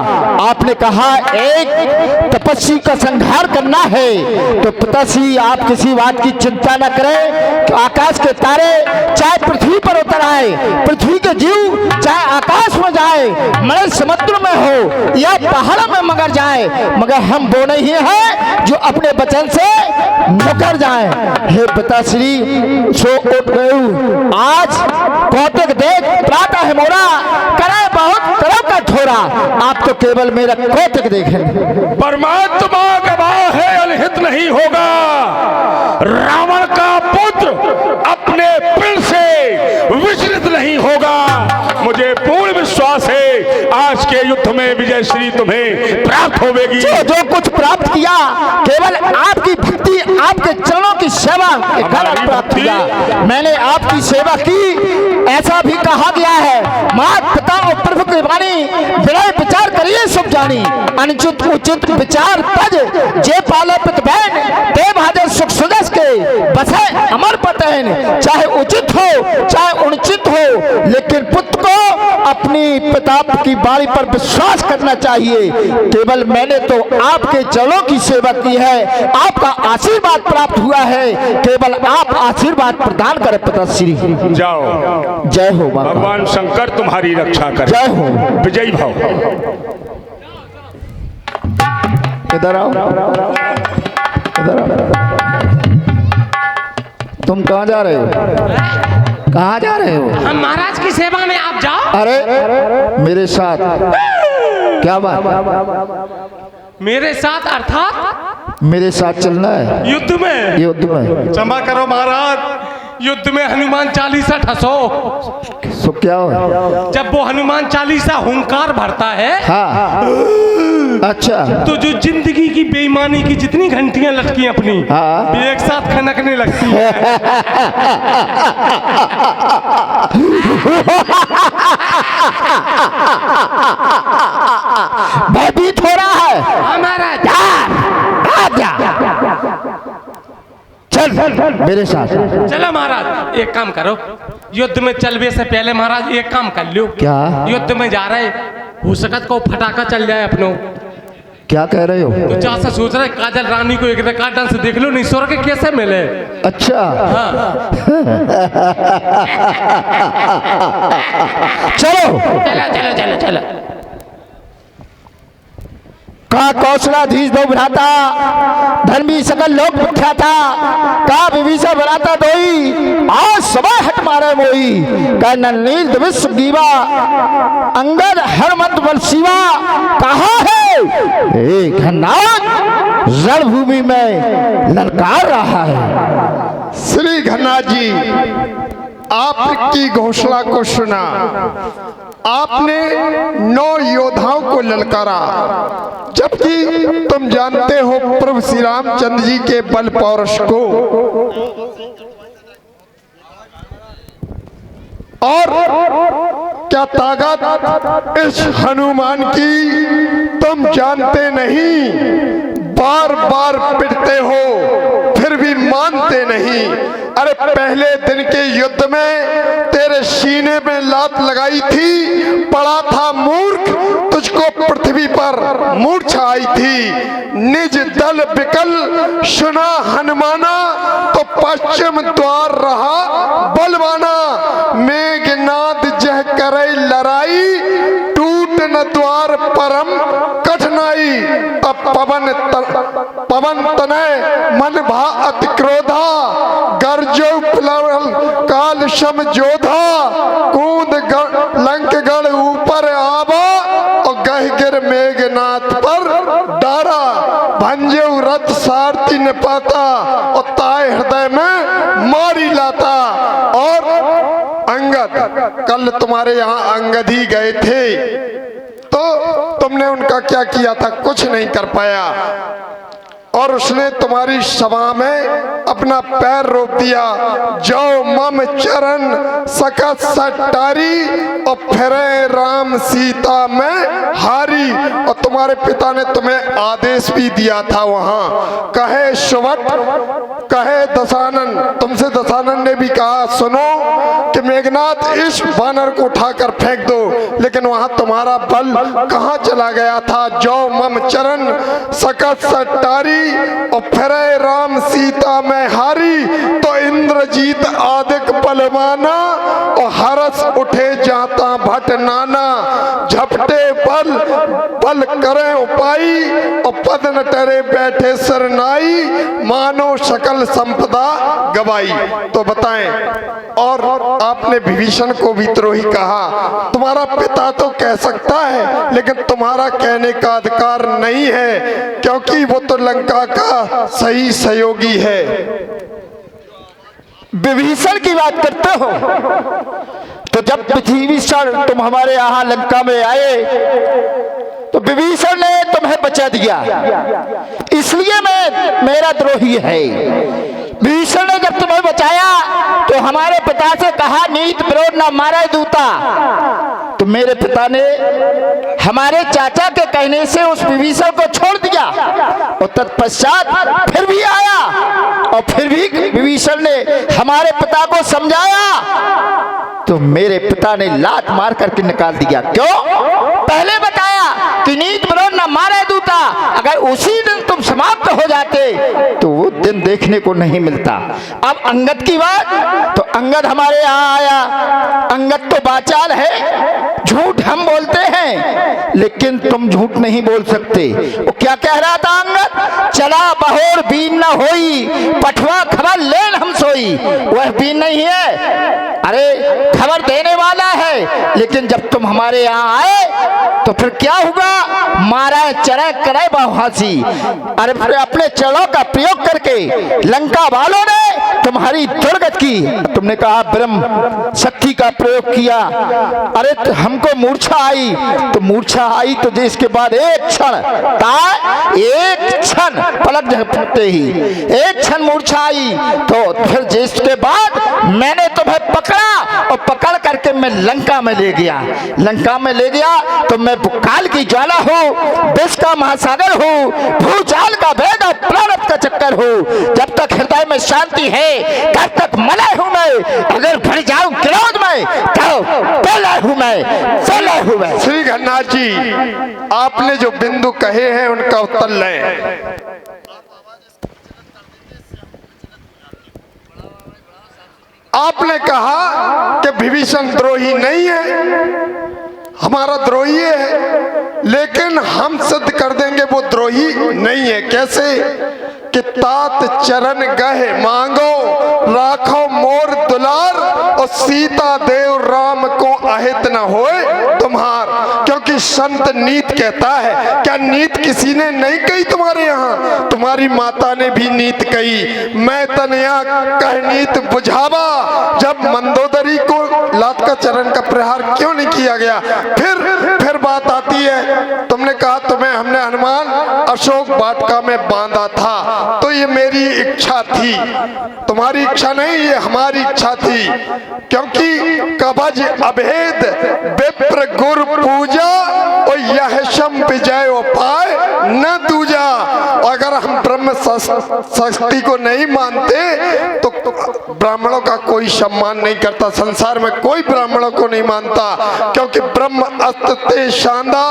आपने कहा एक तपस्वी का संहार करना है, तो पिताश्री आप किसी बात की चिंता न करें। तो आकाश के तारे चाहे पृथ्वी पर उतर आए, पृथ्वी के जीव चाहे आकाश में जाए, मरे समुद्र में हो या पहाड़ों में मगर जाए, मगर हम वो नहीं है जो अपने वचन से मुकर जाए। हे पिताश्री सो उठ गए आज कौतुक देख प्रातः है मोरा, करे बहुत करो का ठोरा। आप तो केवल मेरा कौतुक देखें। परमात्मा गवाह है, अनहित नहीं होगा। रावण का पुत्र अपने पिंड से विचलित नहीं होगा। मुझे पूर्ण विश्वास है आज के युद्ध में विजय श्री तुम्हें प्राप्त होगी। जो कुछ प्राप्त किया केवल आपकी भक्ति, आपके चरणों की सेवा के कारण प्राप्त किया। मैंने आपकी सेवा की, ऐसा भी कहा गया है, मात पिता और प्रभु की वाणी विनय विचार करिए सब जानी। अनुचित उचित विचार तज जे पाले पित बहन, देव हाजर सुख सुदस के बसे अमर पतन। चाहे उचित हो चाहे अनुचित हो, लेकिन पुत्र को अपनी पिता की बाणी पर विश्वास करना चाहिए। केवल मैंने तो आपके चरणों की सेवा की है, आपका आशीर्वाद प्राप्त हुआ है। केवल आप आशीर्वाद प्रदान करें पिताश्री। जाओ, जय हो बाबा। भगवान शंकर तुम्हारी रक्षा करे। जय हो। विजयी भाव। इधर आओ, इधर आओ। तुम कहाँ जा रहे हो? कहाँ जा रहे हो? हम महाराज की सेवा में, आप जाओ। अरे मेरे साथ क्या बात? मेरे साथ अर्थात मेरे साथ चलना है युद्ध में। युद्ध में। क्षमा करो महाराज, युद्ध में हनुमान चालीसा ठसो। सो क्या हो? जब वो हनुमान चालीसा हुंकार भरता है, हाँ अच्छा, तो जो जिंदगी की बेईमानी की जितनी घंटियां लटकी अपनी, हाँ। भी एक साथ खनकने लगती है। भयभीत हो रहा है हमारा चल मेरे साथ। चलो महाराज, एक काम करो, युद्ध में चलने से पहले महाराज एक काम कर लो। क्या? युद्ध में जा रहे, हो सकत को फटाका चल जाए अपनों। क्या कह रहे हो? तो जैसा सोच रहे काजल रानी को एक रिकॉर्ड से देख लो, नहीं स्वर्ग कैसे मिले। अच्छा हाँ। चलो चलो चलो चलो चलो। का कौशलाधीश दो भ्राता, धर्मी सकल लोक विख्याता, का विभीषण भ्राता दोई, आज समय हट मारे मोई। का नील दिविश गीवा, अंगद हरमत बल शिवा, कहाँ है एक घनाथ रणभूमि में ललकार रहा है। श्री घना जी, आपकी घोषणा को सुना। आपने 9 योद्धाओं को ललकारा, जबकि तुम जानते हो प्रभु श्री रामचंद्र जी के बल पौरुष को, और क्या ताकत इस हनुमान की तुम जानते नहीं। बार बार पिटते हो फिर भी मानते नहीं। अरे पहले दिन के युद्ध में तेरे सीने में लात लगाई थी, पड़ा था मूर्ख, तुझको पृथ्वी पर मूर्छा आई थी। निज दल बिकल सुना हनुमाना, तो पश्चिम द्वार रहा बलवाना। मेघनाद जह करे लड़ाई, टूट न द्वार परम कठिनाई। तब पवन तनय मन भा अति क्रोधा, गर्जो प्लवल काल शम जोधा। कूद लंकगढ़ ऊपर आवा, और गह गिर मेघनाथ पर डारा। भंजो रथ सारथी न पाता, और ताए हृदय में मारी लाता। और अंगद, कल तुम्हारे यहाँ अंगद ही गए थे, तो तुमने उनका क्या किया था? कुछ नहीं कर पाया। और उसने तुम्हारी सभा में अपना पैर रोक दिया। जो मम चरण सकत सटारी, और फिरे राम सीता में हारी। और तुम्हारे पिता ने तुम्हें आदेश भी दिया था वहां, कहे सुवट, कहे दशानन, तुमसे दशानन ने भी कहा सुनो कि मेघनाथ इस बानर को उठाकर फेंक दो, लेकिन वहां तुम्हारा बल कहां चला गया था। जो मम चरण सकत सटारी और फिरे राम सीता में हारी, तो इंद्रजीत आदिक बलवाना और हरस उठे जाता भट नाना। झपटे बल बल करे उपाई और पद न टरे बैठे सरनाई, मानो सकल संपदा गवाई। तो बताएं, और आपने विभीषण को भी द्रोही कहा। तुम्हारा पिता तो कह सकता है, लेकिन तुम्हारा कहने का अधिकार नहीं है, क्योंकि वो तो लंका का सही सहयोगी है। विभीषण की बात करते हो, तो जब विभीषण तुम हमारे यहाँ लंका में आए तो विभीषण ने तुम्हें बचा दिया, इसलिए मैं मेरा द्रोही है। विभीषण ने जब तुम्हें बचाया तो हमारे पिता से कहा नीत विरोध न मारे दूता, तो मेरे पिता ने हमारे चाचा के कहने से उस विभीषण को छोड़ दिया और तत्पश्चात फिर भी आया और फिर भी विभीषण ने हमारे पिता को समझाया तो मेरे पिता ने लात मार करके निकाल दिया। क्यों? पहले बताया कि नीत विरोध न मारे दूता, अगर उसी दिन तुम समाप्त हो जाते तो वो दिन देखने को नहीं मिलता। अब अंगद की बात, तो अंगद हमारे यहाँ आया। अंगद तो बाचाल है, झूठ हम बोलते हैं लेकिन तुम झूठ नहीं बोल सकते। वो क्या कह रहा था अंगद? चला बहोर बीन न होई, पठवा खबर लेन हम सोई। वह बीन नहीं है, अरे खबर देने वाला है, लेकिन जब तुम हमारे यहाँ आए तो फिर क्या हुआ? मारा चढ़े करे बहुहासी। अरे फिर अपने चढ़ों का प्रयोग करके लंका वालों ने तुम्हारी दुर्गत की। तुमने कहा ब्रह्म शक्ति का प्रयोग किया। अरे तो हमको मूर्छा आई, तो मूर्छा आई तो जिसके बाद एक क्षण एक क्षण पलक झपकते ही एक क्षण मूर्छा आई, तो फिर जिसके बाद मैंने तुम्हें पकड़ा और पकड़ करके मैं लंका में ले गया। लंका में ले गया तो मैं काल की ज्वाला हूँ, विष का महासागर हूँ, भूचाल का वेग और प्रारब्ध का चक्कर हूँ। जब तक हृदय में शांति है तब तक मलय हूँ मैं, अगर भर जाऊं क्रोध में तो प्रलय हूँ मैं, प्रलय हूँ मैं। श्री घननाथ जी, आपने जो बिंदु कहे हैं उनका उत्तर लें। आपने कहा कि विभीषण द्रोही नहीं है, हमारा द्रोही है, लेकिन हम सिद्ध कर देंगे वो द्रोही नहीं है। कैसे? कि तात चरण गहे मांगो, राखो मोर दुलार, और सीता देव राम को अहित न होए तुम्हार। क्योंकि संत नीत कहता है, क्या नीत किसी ने नहीं कही तुम्हारे यहाँ? तुम्हारी माता ने भी नीत कही। मैं तनया कह नीत बुझावा, जब मंदोदरी को लात का चरण का प्रहार क्यों नहीं किया गया? फिर बात आती है, तुमने कहा तुम्हें हमने हनुमान अशोक वाटिका में बांधा था, तो ये मेरी इच्छा थी, तुम्हारी इच्छा नहीं, ये हमारी इच्छा थी। क्योंकि कवच अभेद विप्र गुरु पूजा और यह शम विजय उपाय न दूजा। अगर हम ब्रह्म शक्ति को नहीं मानते तो ब्राह्मणों का कोई सम्मान नहीं करता। संसार में कोई ब्राह्मणों को नहीं मानता, क्योंकि ब्रह्म अस्ते शांदा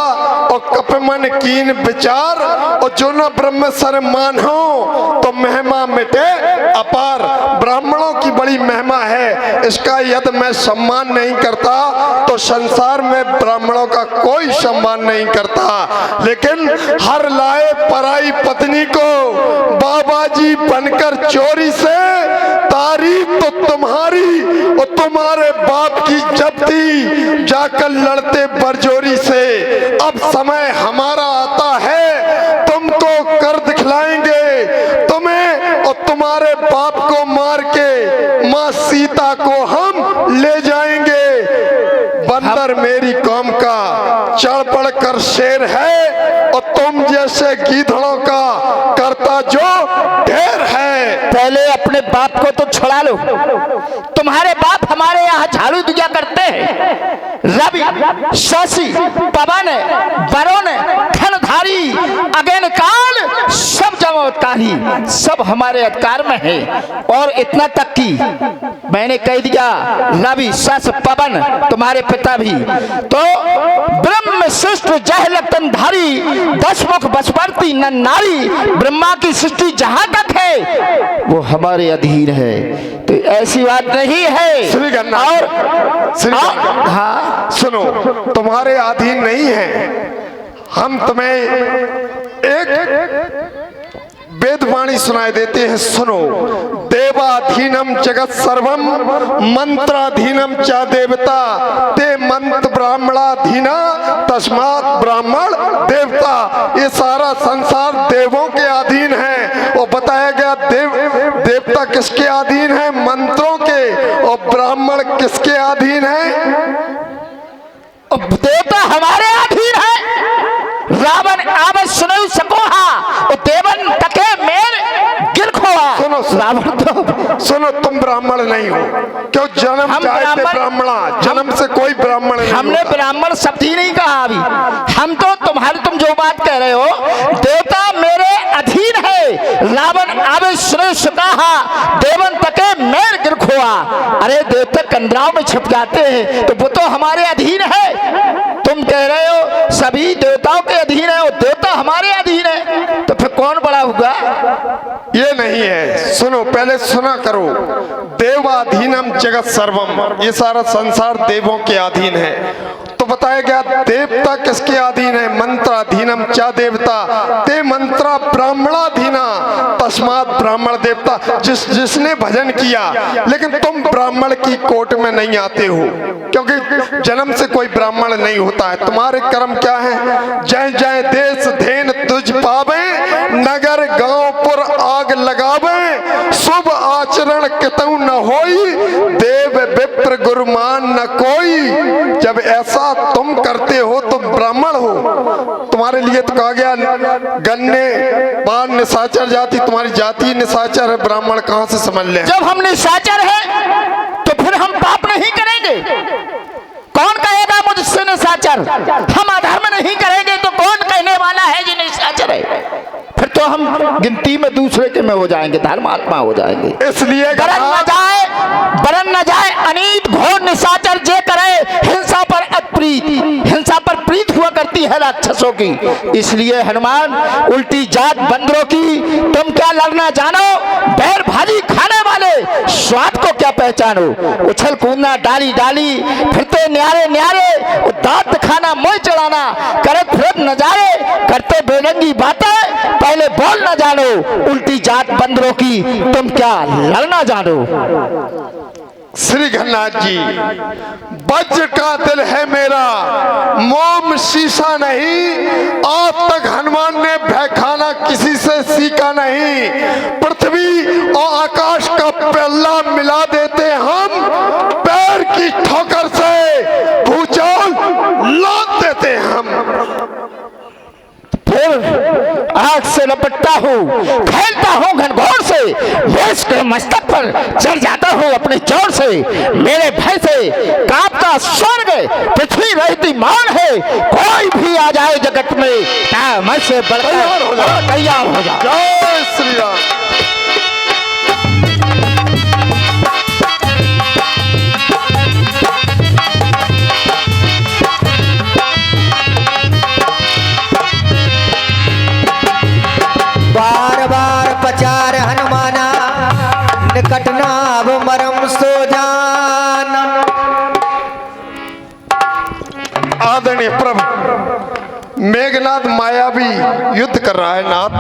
और कपमन कीन विचार, और जो न ब्रह्म सर मानो तो महिमा मिटे अपार। ब्राह्मणों की बड़ी महिमा है, इसका यदि मैं सम्मान नहीं करता तो संसार में ब्राह्मणों का कोई सम्मान नहीं करता। लेकिन हर लाए पराई पत्नी को बाबा जी बनकर चोरी से, तारीफ तो तुम्हारी और तुम्हारे बाप की जब्ती, जाकर लड़ते बरजोरी से। अब समय हमारा आता है, तुमको कर दिखलाएंगे, तुम्हें और तुम्हारे बाप को मार के माँ सीता को हम ले जाएंगे। बंदर मेरी कौम का चढ़ पड़ कर शेर है, और तुम जैसे गीधड़ों का करता जो ढेर है। पहले अपने बाप को तो छुड़ा लो। तुम्हारे बाप हमारे यहाँ झाड़ू दिया करते हैं। रवि, शशि, पवन, वरुण, धनधारी, अगेन काल सब जमा उत्कारी सब हमारे अधिकार में है। और इतना तक कि मैंने कह दिया रवि सस पवन तुम्हारे पिता भी, तो ब्रह्म सृष्ट जह लतनधारी 10 मुख बसवर्ती नर नारी, ब्रह्मा की सृष्टि जहां तक है वो हमारे अधीन है। तो ऐसी बात नहीं है। श्री गन्ना श्री हाँ सुनो, तुम्हारे अधीन नहीं है। हम तुम्हें एक वेदवाणी सुनाई देते हैं, सुनो। देवाधीनम जगत सर्वम मंत्राधीनम चा देवता, ते मंत्र ब्राह्मणाधीना तस्मात् ब्राह्मण देवता। ये सारा संसार देवों के अधीन है। और बताया गया देवता किसके अधीन है? मंत्रों के। और ब्राह्मण किसके अधीन है? देवता हमारे अधीन है। रावण आवाज सुनो सकोहा, देवन तके मेर गिर खोआ। सुनो रावण तो सुनो, तुम ब्राह्मण नहीं हो। क्यों जन्म चाहे ब्राह्मणा, जन्म से कोई ब्राह्मण नहीं। हमने ब्राह्मण शब्द ही नहीं कहा अभी। हम तो तुम जो बात कह रहे हो, देवता मेरे अधीन है। रावण आवे श्रेष्ठ कहा, देवन तके मेर गिर खोआ। अरे देवता कंदराव में छिप जाते हैं तो वो तो हमारे अधीन है। तुम कह रहे हो सभी देवताओं के अधीन है, और देवता हमारे अधीन है, तो फिर कौन बड़ा होगा? ये नहीं है। सुनो, पहले सुना करो। देवाधीनम जगत सर्वम, ये सारा संसार देवों के अधीन है। तो बताया गया देवता किसके अधीन है? मंत्राधीनम चा देवता, ते मंत्रा ब्राह्मणाधीना तस्मात् ब्राह्मण देवता। जिसने भजन किया, लेकिन तुम ब्राह्मण की कोट में नहीं आते हो, क्योंकि जन्म से कोई ब्राह्मण नहीं होता है। तुम्हारे कर्म क्या है? जय जय देश धेन तुझ पावे, नगर गांव पुर आग लगावे, शुभ आचरण कितऊ न होई, देव विप्र गुरुमान न कोई। जब ऐसा तुम करते हो तो ब्राह्मण हो। तुम्हारे लिए तो कहा गया गन्ने पान निशाचर जाति, तुम्हारी जाति निशाचर है, ब्राह्मण कहां से समझ ले? जब हम निशाचर हैं तो फिर हम पाप नहीं करेंगे। कौन कहेगा मुझसे निशाचर? हम अधर्म नहीं करेंगे तो कौन कहने वाला है जी निशाचर है? फिर तो हम गिनती में दूसरे के में हो जाएंगे, धर्मात्मा हो जाएंगे। इसलिए बरन न जाए अनीत घोर निशाचर जे करे, हिंसा पर अप्रीत, हिंसा पर प्रीत हुआ करती है राक्षसों की। इसलिए हनुमान उल्टी जात बंदरों की तुम क्या लड़ना जानो? बैर भाजी खाने वाले स्वाद को क्या पहचानो? उछल कूदना डाली डाली, फिरते न्यारे न्यारे, दांत खाना मोह चढ़ाना, करत फिरत नजारे, करते बेरंगी बातें, पहले बोल न जानो। उल्टी जात बंदरों की तुम क्या लड़ना जानो? श्री घननाथ जी, वज्र का दिल है मेरा, मोम शीशा नहीं। आज तक हनुमान ने भय खाना किसी से सीखा नहीं। पृथ्वी और आकाश का पल्ला मिला देते हम, पैर की ठोकर से भूचाल लाद देते हम। फिर आग से लपटता हूँ, खेलता हूँ घनघोर से, वेश के मस्तक पर चढ़ जाता हूँ अपने जोर से। मेरे भय से कांपता स्वर्ग, पृथ्वी रहती मान है। कोई भी आ जाए जगत में, मुझसे बढ़कर तैयार हो जा। जय श्री राम। बार बार पचार हनुमाना, निकट नाभ मरम सो जान। आदरणीय प्रभु, मेघनाथ मायावी युद्ध कर रहा है। नाथ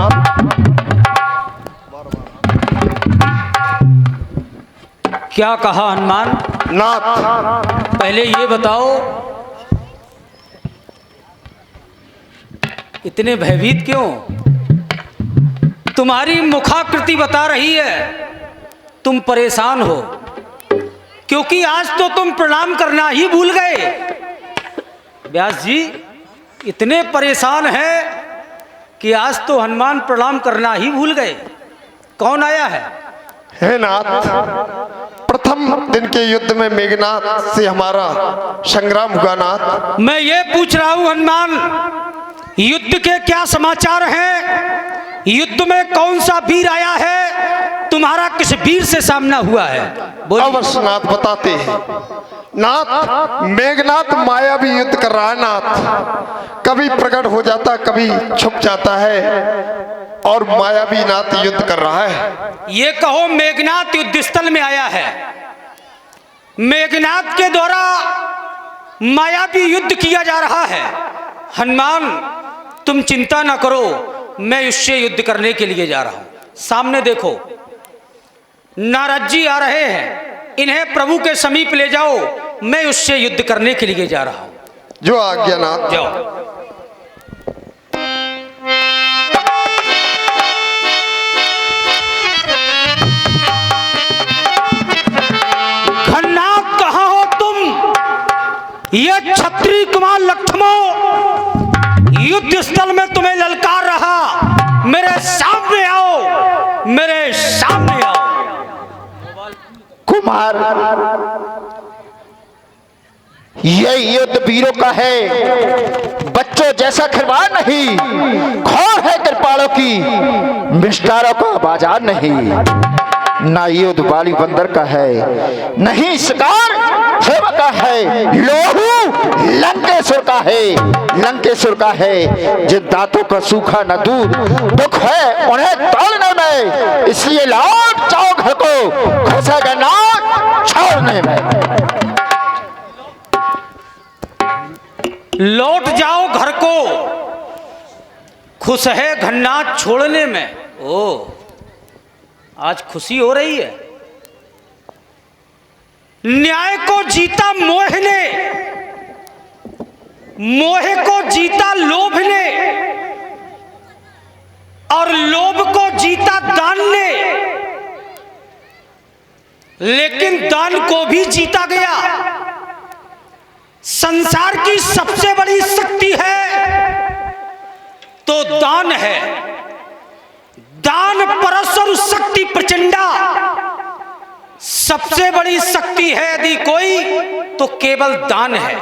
क्या कहा हनुमान? नाथ पहले ये बताओ, इतने भयभीत क्यों? तुम्हारी मुखाकृति बता रही है तुम परेशान हो, क्योंकि आज तो तुम प्रणाम करना ही भूल गए। व्यास जी इतने परेशान हैं कि आज तो हनुमान प्रणाम करना ही भूल गए। कौन आया है? हे नाथ, प्रथम दिन के युद्ध में मेघनाथ से हमारा संग्राम हुआ। नाथ मैं ये पूछ रहा हूं हनुमान, युद्ध के क्या समाचार हैं? युद्ध में कौन सा वीर आया है, तुम्हारा किस वीर से सामना हुआ है? बोलिए। अवश्य नाथ बताते हैं। नाथ, मेघनाथ मायावी युद्ध कर रहा है। नाथ कभी प्रकट हो जाता, कभी छुप जाता है, और मायावी नाथ युद्ध कर रहा है। ये कहो मेघनाथ युद्ध स्थल में आया है, मेघनाथ के द्वारा मायावी युद्ध किया जा रहा है। हनुमान तुम चिंता ना करो, मैं उससे युद्ध करने के लिए जा रहा हूं। सामने देखो नारद जी आ रहे हैं, इन्हें प्रभु के समीप ले जाओ, मैं उससे युद्ध करने के लिए जा रहा हूं। जो आज्ञा नाथ। जाओ। घननाथ कहाँ हो तुम? ये क्षत्रिय कुमार लक्ष्मो युद्ध स्थल में तुम्हें ललकार रहा, मेरे सामने आओ, मेरे सामने आओ। कुमार, ये युद्ध वीरों का है, बच्चों जैसा खिलवाड़ नहीं। खौर है कृपालों की, मिष्टारों का बाजार नहीं। ना युद्ध बाली बंदर का है, नहीं शिकार सेवा का है। लोहू लंकेश्वर का है, लंकेश्वर का है। जिन दांतों का सूखा न दूध, दुख है उन्हें तोड़ने में। इसलिए लौट जाओ घर को, खुशेगा नाथ छोड़ने में। लौट जाओ घर को, खुश है घननाथ छोड़ने में। ओ, आज खुशी हो रही है। न्याय को जीता मोह ने, मोह को जीता लोभ ने, और लोभ को जीता दान ने। लेकिन दान को भी जीता गया। संसार की सबसे बड़ी शक्ति है तो दान है। दान परस्पर शक्ति प्रचंडा। सबसे बड़ी शक्ति है यदि कोई तो केवल दान है।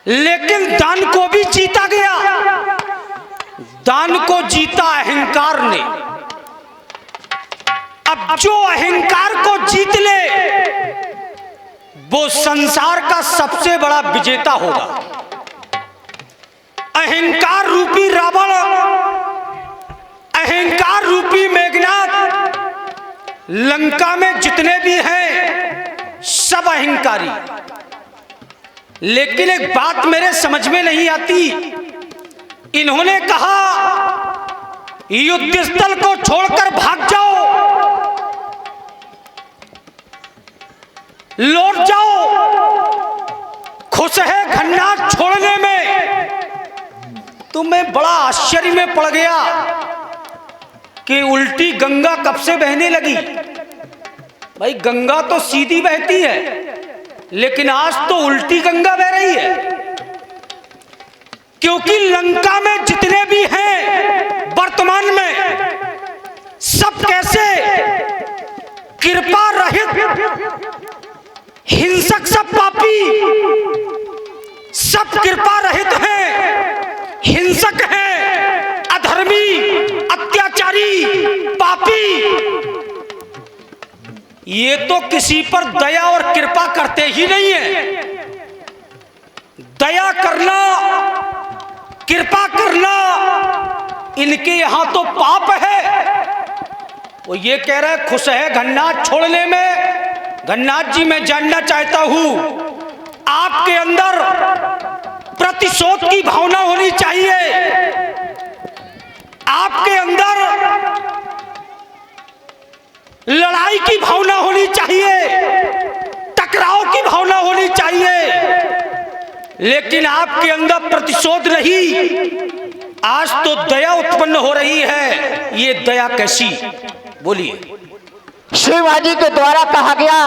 लेकिन दान को भी जीता गया। दान को जीता अहंकार ने। अब जो अहंकार को जीत ले वो संसार का सबसे बड़ा विजेता होगा। अहंकार रूपी रावण, अहंकार रूपी मेघनाथ, लंका में जितने भी हैं सब अहंकारी। लेकिन एक बात मेरे समझ में नहीं आती। इन्होंने कहा युद्ध स्थल को छोड़कर भाग जाओ, लौट जाओ, खुश है घननाथ छोड़ने में। तो मैं बड़ा आश्चर्य में पड़ गया कि उल्टी गंगा कब से बहने लगी। भाई गंगा तो सीधी बहती है, लेकिन आज तो उल्टी गंगा बह रही है। क्योंकि लंका में जितने भी हैं वर्तमान में सब कैसे कृपा रहित, हिंसक, सब पापी, सब कृपा रहित हैं, हिंसक हैं, अधर्मी, अत्याचारी, पापी। ये तो किसी पर दया और कृपा करते ही नहीं है। दया करना, कृपा करना इनके यहां तो पाप है। वो ये कह रहा है खुश है घननाथ छोड़ने में। घननाथ जी मैं जानना चाहता हूं आपके अंदर प्रतिशोध की भावना होनी चाहिए। आपके अंदर लड़ाई की भावना होनी चाहिए, टकराव की भावना होनी चाहिए। लेकिन आपके अंदर प्रतिशोध नहीं। आज तो दया उत्पन्न हो रही है। ये दया कैसी? बोलिए। शिवाजी के द्वारा कहा गया,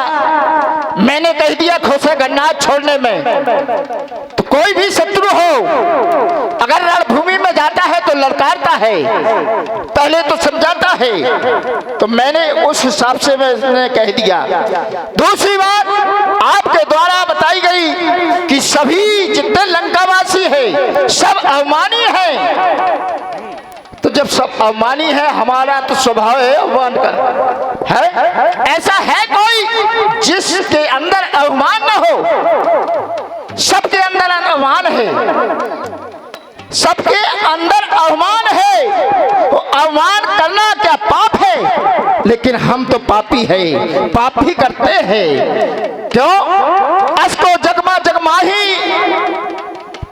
मैंने कह दिया खुश है घननाथ छोड़ने में। तो कोई भी शत्रु हो अगर रणभूमि में जाता है तो ललकारता है, पहले तो समझाता है। तो मैंने उस हिसाब से मैंने कह दिया। दूसरी बात आपके द्वारा बताई गई कि सभी जितने लंकावासी हैं सब अवमानी हैं। तो जब सब अवमानी है, हमारा तो स्वभाव है अवमान का है। ऐसा है कोई जिसके अंदर अवमान न हो? सबके अंदर अवमान है, सबके अंदर अवमान है। तो अवमान करना क्या पाप है? लेकिन हम तो पापी है, पाप ही करते हैं। क्यों? असको जगमा जगमाही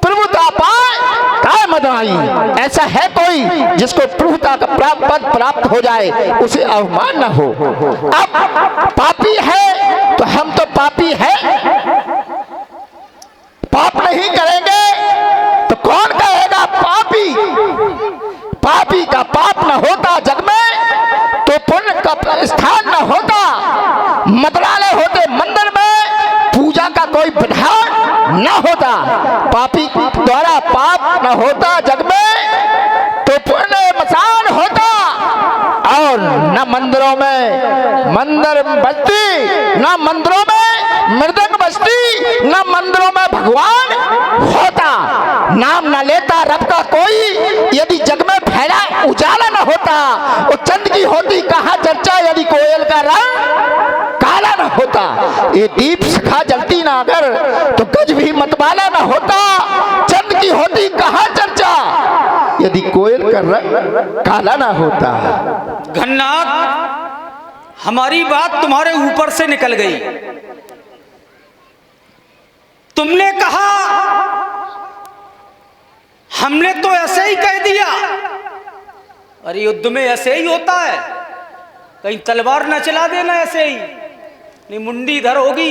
प्रभुता पाए काय मदाई। ऐसा है कोई जिसको प्रभुता का पद प्राप्त हो जाए, उसे अवमान न हो। अब पापी है तो हम तो पापी है, पाप नहीं करेंगे तो कौन कहेगा पापी? पापी का पाप न होता जग में तो पुण्य का स्थान न होता। मंत्रालय होते मंदिर में, पूजा का कोई विधान न होता। पापी द्वारा पाप न होता जग में तो पुण्य मसान होता। और न मंदिरों में मंदिर बजती, न मंदिरों में मृदंग बजती, न मंदिरों में भगवान होता। नाम न लेता रब का कोई, यदि जग में फैला उजाला न होता। वो चंद की होती कहाँ चर्चा, यदि कोयल का रंग काला न होता। ये दीप शिखा जलती ना अगर तो गज भी मतवाला न होता। चंद की होती कहाँ चर्चा, यदि कोयल का रंग काला ना होता। घननाथ, हमारी बात तुम्हारे ऊपर से निकल गई। तुमने कहा हमने तो ऐसे ही कह दिया। अरे युद्ध में ऐसे ही होता है, कहीं तलवार न चला देना ऐसे ही, नहीं मुंडी इधर होगी।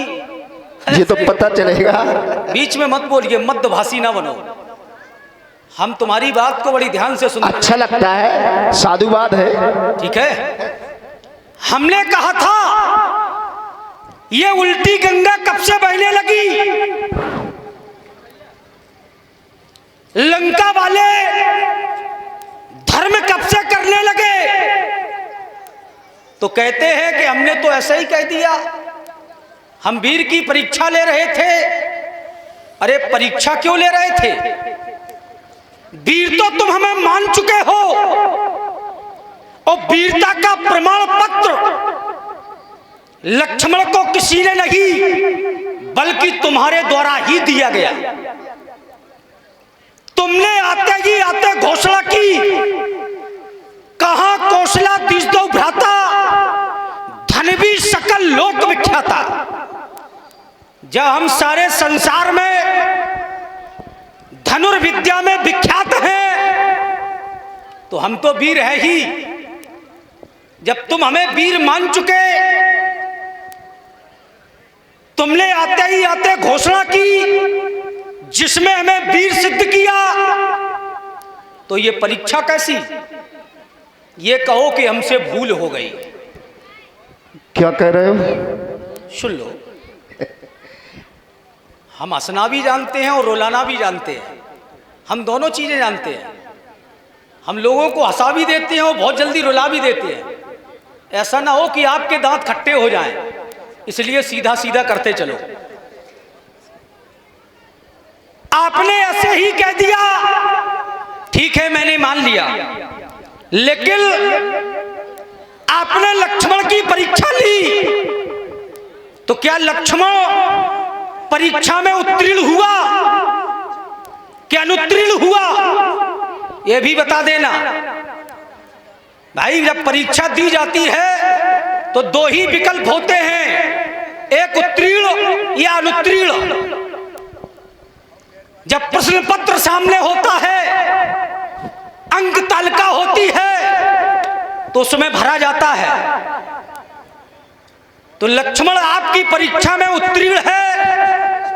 ये तो पता चलेगा। बीच में मत बोलिए, मध्यभाषी ना बनो। हम तुम्हारी बात को बड़ी ध्यान से सुनते हैं। अच्छा लगता है, साधुवाद है। ठीक है। हमने कहा था ये उल्टी गंगा कब से बहने लगी? लंका वाले धर्म कब से करने लगे? तो कहते हैं कि हमने तो ऐसे ही कह दिया, हम वीर की परीक्षा ले रहे थे। अरे परीक्षा क्यों ले रहे थे? वीर तो तुम हमें मान चुके हो, और वीरता का प्रमाण पत्र लक्ष्मण को किसी ने नहीं बल्कि तुम्हारे द्वारा ही दिया गया। तुमने आते घोषणा की, कहां कौशला दिस दो भ्राता, धन भी सकल लोक विख्याता। जब हम सारे संसार में धनुर्विद्या में विख्यात हैं तो हम तो वीर है ही। जब तुम हमें वीर मान चुके, तुमने आते घोषणा की जिसमें हमें वीर सिद्ध किया, तो ये परीक्षा कैसी? ये कहो कि हमसे भूल हो गई। क्या कह रहे हो? सुन लो, हम हंसना भी जानते हैं और रुलाना भी जानते हैं। हम दोनों चीजें जानते हैं। हम लोगों को हंसा भी देते हैं और बहुत जल्दी रुला भी देते हैं। ऐसा ना हो कि आपके दांत खट्टे हो जाएं, इसलिए सीधा सीधा करते चलो। आपने ऐसे ही कह दिया, ठीक है मैंने मान लिया, लेकिन आपने लक्ष्मण की परीक्षा ली, तो क्या लक्ष्मण परीक्षा में उत्तीर्ण हुआ क्या अनुत्तीर्ण हुआ? यह भी बता देना भाई। जब परीक्षा दी जाती है तो दो ही विकल्प होते हैं, एक उत्तीर्ण या अनुत्तीर्ण। जब प्रश्न पत्र सामने होता है, अंक तालिका होती है, तो उसमें भरा जाता है। तो लक्ष्मण आपकी परीक्षा में उत्तीर्ण है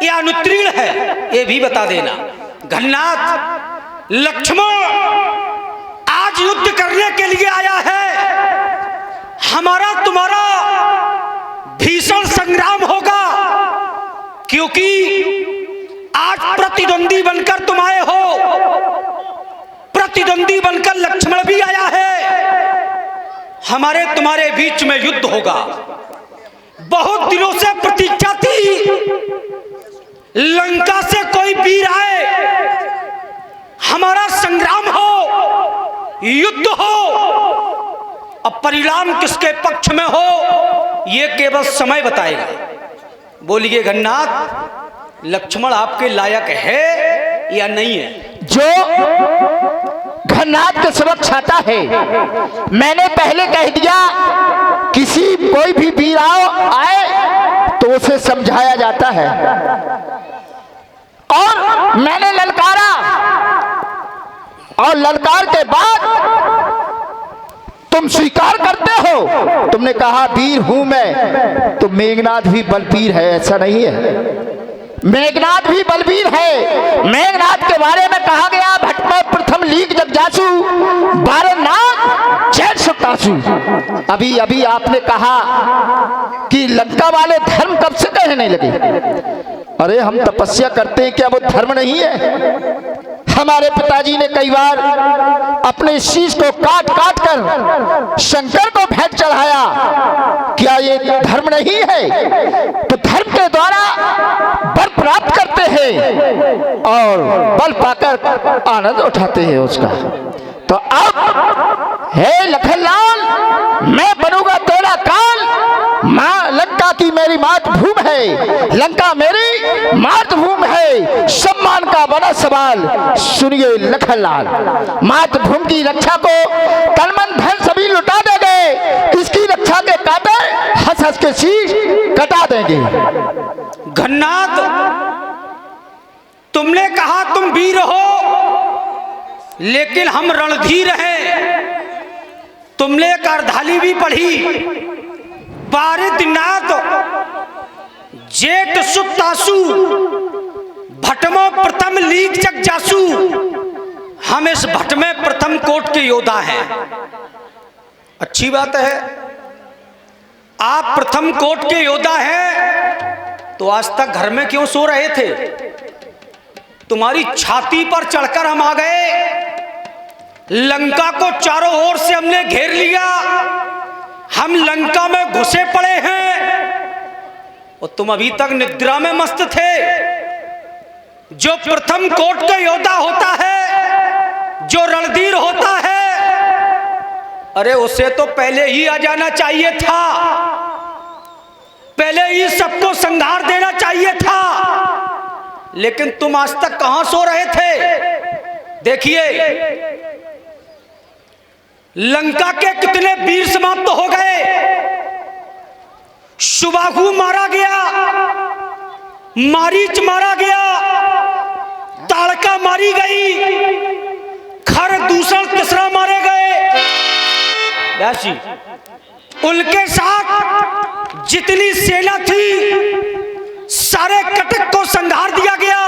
या अनुत्तीर्ण है, यह भी बता देना। घननाथ, लक्ष्मण आज युद्ध करने के लिए आया है। हमारा तुम्हारा भीषण संग्राम होगा, क्योंकि आज प्रतिद्वंदी बनकर तुम आए हो। प्रतिद्वंदी बनकर लक्ष्मण भी आया है। हमारे तुम्हारे बीच में युद्ध होगा। बहुत दिनों से प्रतीक्षा थी, लंका से कोई वीर आए, हमारा संग्राम हो, युद्ध हो, अब परिणाम किसके पक्ष में हो ये केवल समय बताएगा। बोलिए घननाथ, लक्ष्मण आपके लायक है या नहीं है? जो घननाथ के समक्ष आता है, मैंने पहले कह दिया, किसी कोई भी वीर आए तो उसे समझाया जाता है, और मैंने ललकारा, और ललकार के बाद तुम स्वीकार करते हो। तुमने कहा वीर हूं मैं, तो मेघनाथ भी बलवीर है, ऐसा नहीं है? मेघनाथ भी बलवीर है। मेघनाथ के बारे में कहा गया, भट्ट में प्रथम लीक जग जासु, बारनाथ जैन सुतासु। अभी अभी आपने कहा कि लंका वाले धर्म कब से कहने लगे? अरे हम तपस्या करते हैं, क्या वो धर्म नहीं है? हमारे पिताजी ने कई बार अपने शीश को काट काट कर शंकर को भेंट चढ़ाया, क्या ये धर्म नहीं है? तो धर्म के द्वारा बल प्राप्त करते हैं और बल पाकर आनंद उठाते हैं उसका। तो अब हे लखनलाल, मैं बनूंगा तेरा काल। मां लंका की मेरी मातृभूमि है, लंका मेरी मातृभूमि है, सम्मान का बड़ा सवाल सुनिए लखनलाल। मातृभूमि की रक्षा को तन मन धन सभी लुटा देंगे, इसकी रक्षा के काटे हंस हंस के शीश कटा देंगे। घननाथ, तुमने कहा तुम वीर हो, लेकिन हम रणधीर हैं। तुमने एक अर्धाली भी पढ़ी, बारिदनाथ जेठ सुतासु, भटमो प्रथम लीक जग जासु। हम इस भट में प्रथम कोट के योद्धा हैं। अच्छी बात है, आप प्रथम कोट के योद्धा हैं, तो आज तक घर में क्यों सो रहे थे? तुम्हारी छाती पर चढ़कर हम आ गए, लंका को चारों ओर से हमने घेर लिया, हम लंका में घुसे पड़े हैं, और तुम अभी तक निद्रा में मस्त थे। जो प्रथम कोट का योद्धा होता है, जो रणधीर होता है, अरे उसे तो पहले ही आ जाना चाहिए था, पहले ही सबको संहार देना चाहिए था। लेकिन तुम आज तक कहां सो रहे थे? देखिए, लंका के कितने वीर समाप्त हो गए। सुबाहु मारा गया, मारीच मारा गया, ताड़का मारी गई, खर दूसरा तीसरा मारे गए। राशि उनके साथ जितनी सेना थी, सारे कटक को संहार दिया गया।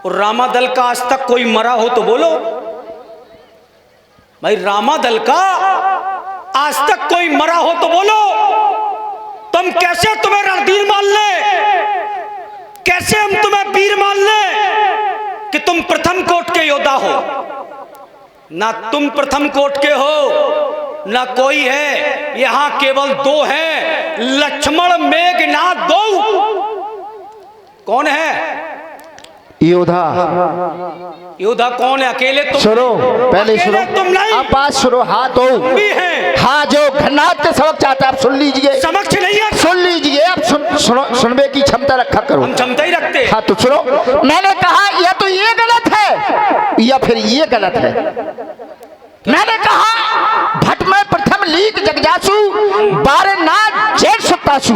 और रामादल का आज तक कोई मरा हो तो बोलो भाई, रामादल का आज तक कोई मरा हो तो बोलो। तुम कैसे तुम्हें रणधीर मान ले, कैसे हम तुम्हें वीर मान ले कि तुम प्रथम कोट के योद्धा हो? ना तुम प्रथम कोट के हो, ना कोई है, यहां केवल दो हैं, लक्ष्मण मेघनाथ दो। कौन है योद्धा? योद्धा कौन है? अकेले तुम? सुनो, पहले सुनो, तुम नहीं, आप बात सुनो। हाँ तो भी है। हाँ, जो घननाथ के समक्ष आता है, आप सुन लीजिए। समक्ष नहीं है, सुन लीजिए, आप सुनने की क्षमता रखा करो। हम क्षमता ही रखते। हाँ तो सुनो, मैंने कहा या तो ये गलत है या फिर ये गलत है। मैंने कहा भट्ट में प्रथम लीक जगजासु, बारनाथ जैन सुतासु।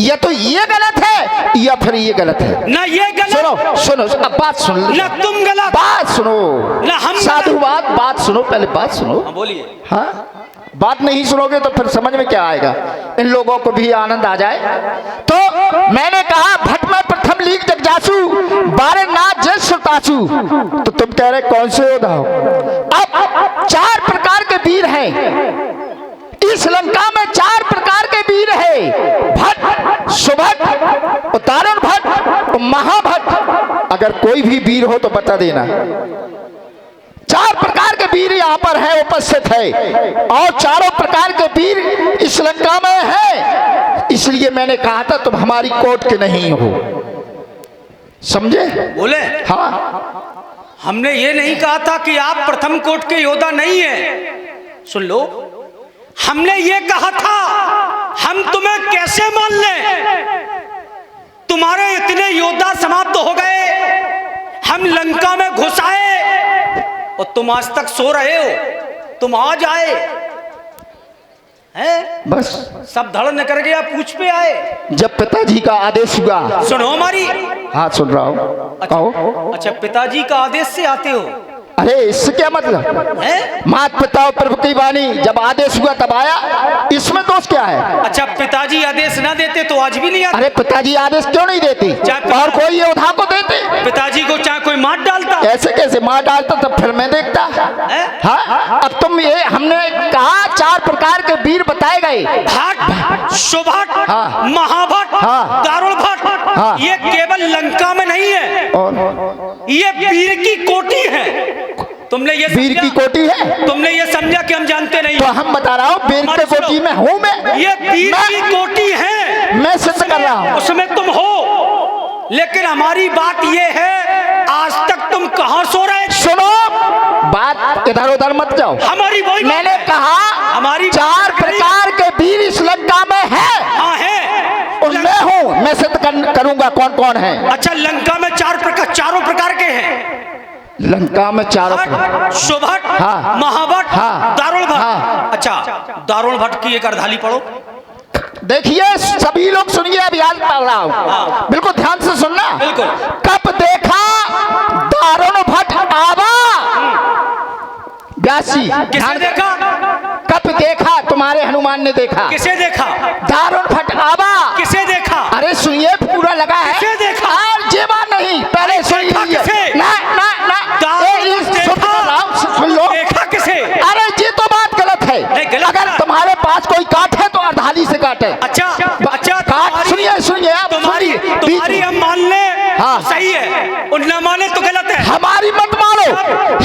या तो ये गलत है या फिर ये गलत है। ना ये गलत, सुनो सुनो, अब बात सुन लो। ना तुम गलत, बात सुनो, ना हम साधु बात सुनो, पहले बात सुनो। बोलिए। हाँ, बात नहीं सुनोगे तो फिर समझ में क्या आएगा? इन लोगों को भी आनंद आ जाए। तो मैंने कहा भट्ट में प्रथम लीक जगजासु, बारनाथ जैन सुतासु। तो तुम कह रहे कौन से योद्धा हो? अब 4 प्रकार के वीर हैं इस लंका में, 4 प्रकार के वीर हैं, भट्ट, सुभट, उतारण भट्ट, महाभट्ट। अगर कोई भी वीर हो तो बता देना। 4 प्रकार के वीर यहाँ पर है, उपस्थित है, और चारों प्रकार के वीर इस लंका में है। इसलिए मैंने कहा था तुम हमारी कोर्ट के नहीं हो, समझे? बोले। हाँ, हमने ये नहीं कहा था कि आप प्रथम कोट के योद्धा नहीं हैं। सुन लो, हमने ये कहा था हम तुम्हें कैसे मान लें? तुम्हारे इतने योद्धा समाप्त हो गए, हम लंका में घुस आए और तुम आज तक सो रहे हो। तुम आज आए हैं, बस सब धड़ निकल गया, पूछ पे आए। जब पिताजी का आदेश हुआ। सुनो हमारी। हाँ सुन रहा हूँ, कहो। अच्छा, पिताजी का आदेश से आते हो? अरे इससे क्या मतलब हैं? मात पिता और प्रभु की वाणी, जब आदेश हुआ तब आया, इसमें दोष क्या है? अच्छा, पिताजी आदेश ना देते तो आज भी नहीं आते? अरे पिताजी आदेश क्यों नहीं देते और कोई योद्धा को देते? पिताजी को चाहे कोई मार डालता। ऐसे कैसे मार डालता? तब फिर मैं देखता। हाँ, अब तुम ये हमने कहा 4 प्रकार के वीर बताए गए। भट्ट, सुभट, हाँ। महाभट्ट, हाँ। दारुण भट्ट, हाँ। ये केवल लंका में नहीं है, और ये वीर की कोटि है। तुमने ये वीर समझा? की कोटि है? तुमने ये समझा कि हम जानते नहीं? तो हम बता रहा हूँ वीर की कोटि में हूँ मैं। ये वीर की कोटि है, मैं सिद्ध कर रहा हूँ, उसमें तुम हो। लेकिन हमारी बात ये है, आज तक तुम कहाँ सो रहे थे? सुनो, बात इधर उधर मत जाओ। हमारी वही बात मैंने है। कहा हमारी 4 प्रकार के वीर इस लंका में है। हाँ है, और मैं हूँ, मैं सिद्ध करूंगा कौन कौन है। अच्छा, लंका में 4 प्रकार, चारों प्रकार के हैं। लंका में 4 भट्ट, सुभट, हाँ। महाभट्ट, हाँ। दारुण भट्ट। हाँ। अच्छा, दारुण भट्ट की एक अर्धाली पढ़ो। देखिए सभी लोग सुनिए, अब याद पढ़ रहा हूँ, बिल्कुल ध्यान से सुनना। बिल्कुल। कब देखा दारुण भट्ट आवा व्यासी। किसे देखा? कब देखा? तुम्हारे हनुमान ने देखा। किसे देखा? दारुण भट्ट आवा। किसे देखा? अरे सुनिए, पूरा लगा है। किसे देखा? और जेबा नहीं, पहले देखा सुनिए। किसे? ना ना ना, दारुण सुन लो। देखा किसे? अरे ये तो बात गलत है। नहीं, गलत अगर है। तुम्हारे पास कोई काट है तो अर्धाली से काटे। अच्छा अच्छा, काट, सुनिए सुनिए आप, तुम्हारी हम मान ले, हाँ। सही है, और न माने तो गलत है। हमारी मत मानो,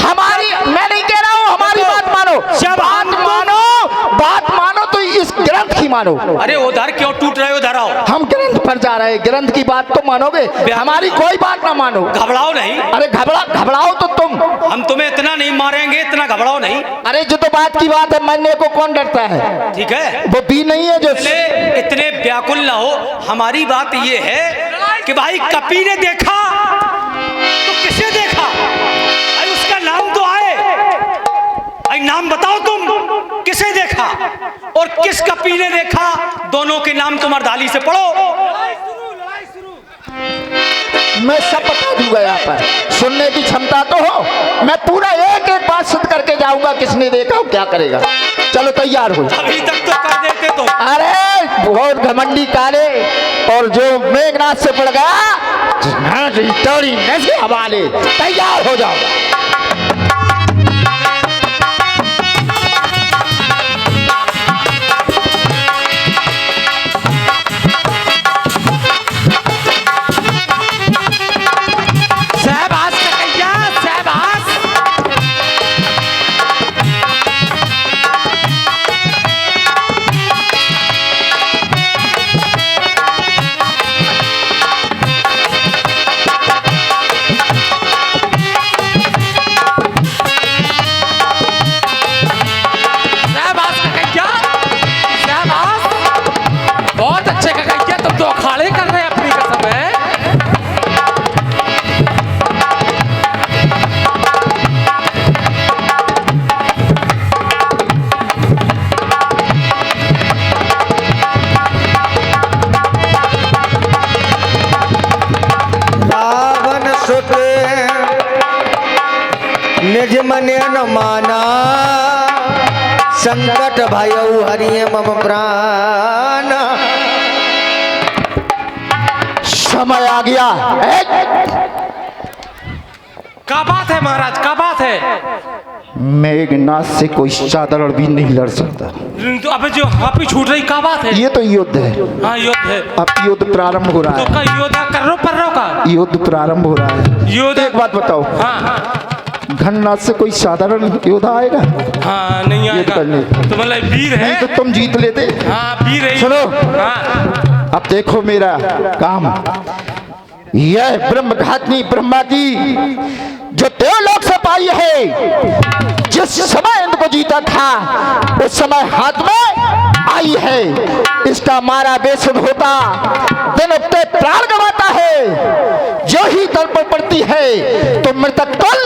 हमारी, मैं नहीं कह रहा हूँ हमारी बात मानो। जब बात मानो तो इस ग्रंथ की मानो। अरे उधर क्यों टूट रहे हो? उधर आओ। हम ग्रंथ पर जा रहे हैं, ग्रंथ की बात तो मानोगे, हमारी कोई बात ना मानो। घबराओ नहीं। अरे घबराओ तो तुम। हम तुम्हें इतना नहीं मारेंगे, इतना घबराओ नहीं। अरे जो तो बात की बात है, मरने को कौन डरता है? ठीक है, वो भी नहीं है जो। इतने व्याकुल ना हो। हमारी बात ये है कि भाई कपी ने देखा तो किसे देखा? भाई उसका नाम तो आए, भाई नाम बताओ तुम, किसे देखा और किस कपी ने देखा? दोनों के नाम तुम अर्धाली से पढ़ो। मैं सब बता दूंगा, यहाँ पर सुनने की क्षमता तो हो। मैं पूरा एक एक बात सिद्ध करके जाऊंगा, किसने देखा और क्या करेगा। चलो तैयार हो। अभी तक तो कर देते तो। अरे बहुत घमंडी काले, और जो मेघनाथ से पड़ गया टोरी नजर हवाले। तैयार हो जाओ। निज मने न माना, संकट भयउ हरिये मम प्राण। समय आ गया। क्या बात है महाराज, क्या बात है? मेघनाथ से कोई चादर भी नहीं लड़ सकता। तो अबे जो हापी छूट रही, क्या बात है? ये तो युद्ध है। हाँ युद्ध है। अब युद्ध प्रारंभ हो रहा तो है। का योद्धा कर रो पर रो का युद्ध प्रारंभ हो रहा है। योद्धा। एक बात बताओ, हाँ घननाथ से कोई साधारण योद्धा आएगा? हाँ नहीं युद्ध आएगा। करने। तो मतलब वीर है। नहीं तो तुम जीत लेते। हाँ वीर है। सुनो। हाँ अब देखो मेरा काम, यह ब्रह्मघातनी ब्रह्मा की जो देवलोक से पाई है, जिस समय इंद्र को जीता था उस समय हाथ में आई है। इसका मारा बेसुध होता दिन उठते प्राण गंवाता है, जो ही तल पर पड़ती है तो मृतक तुल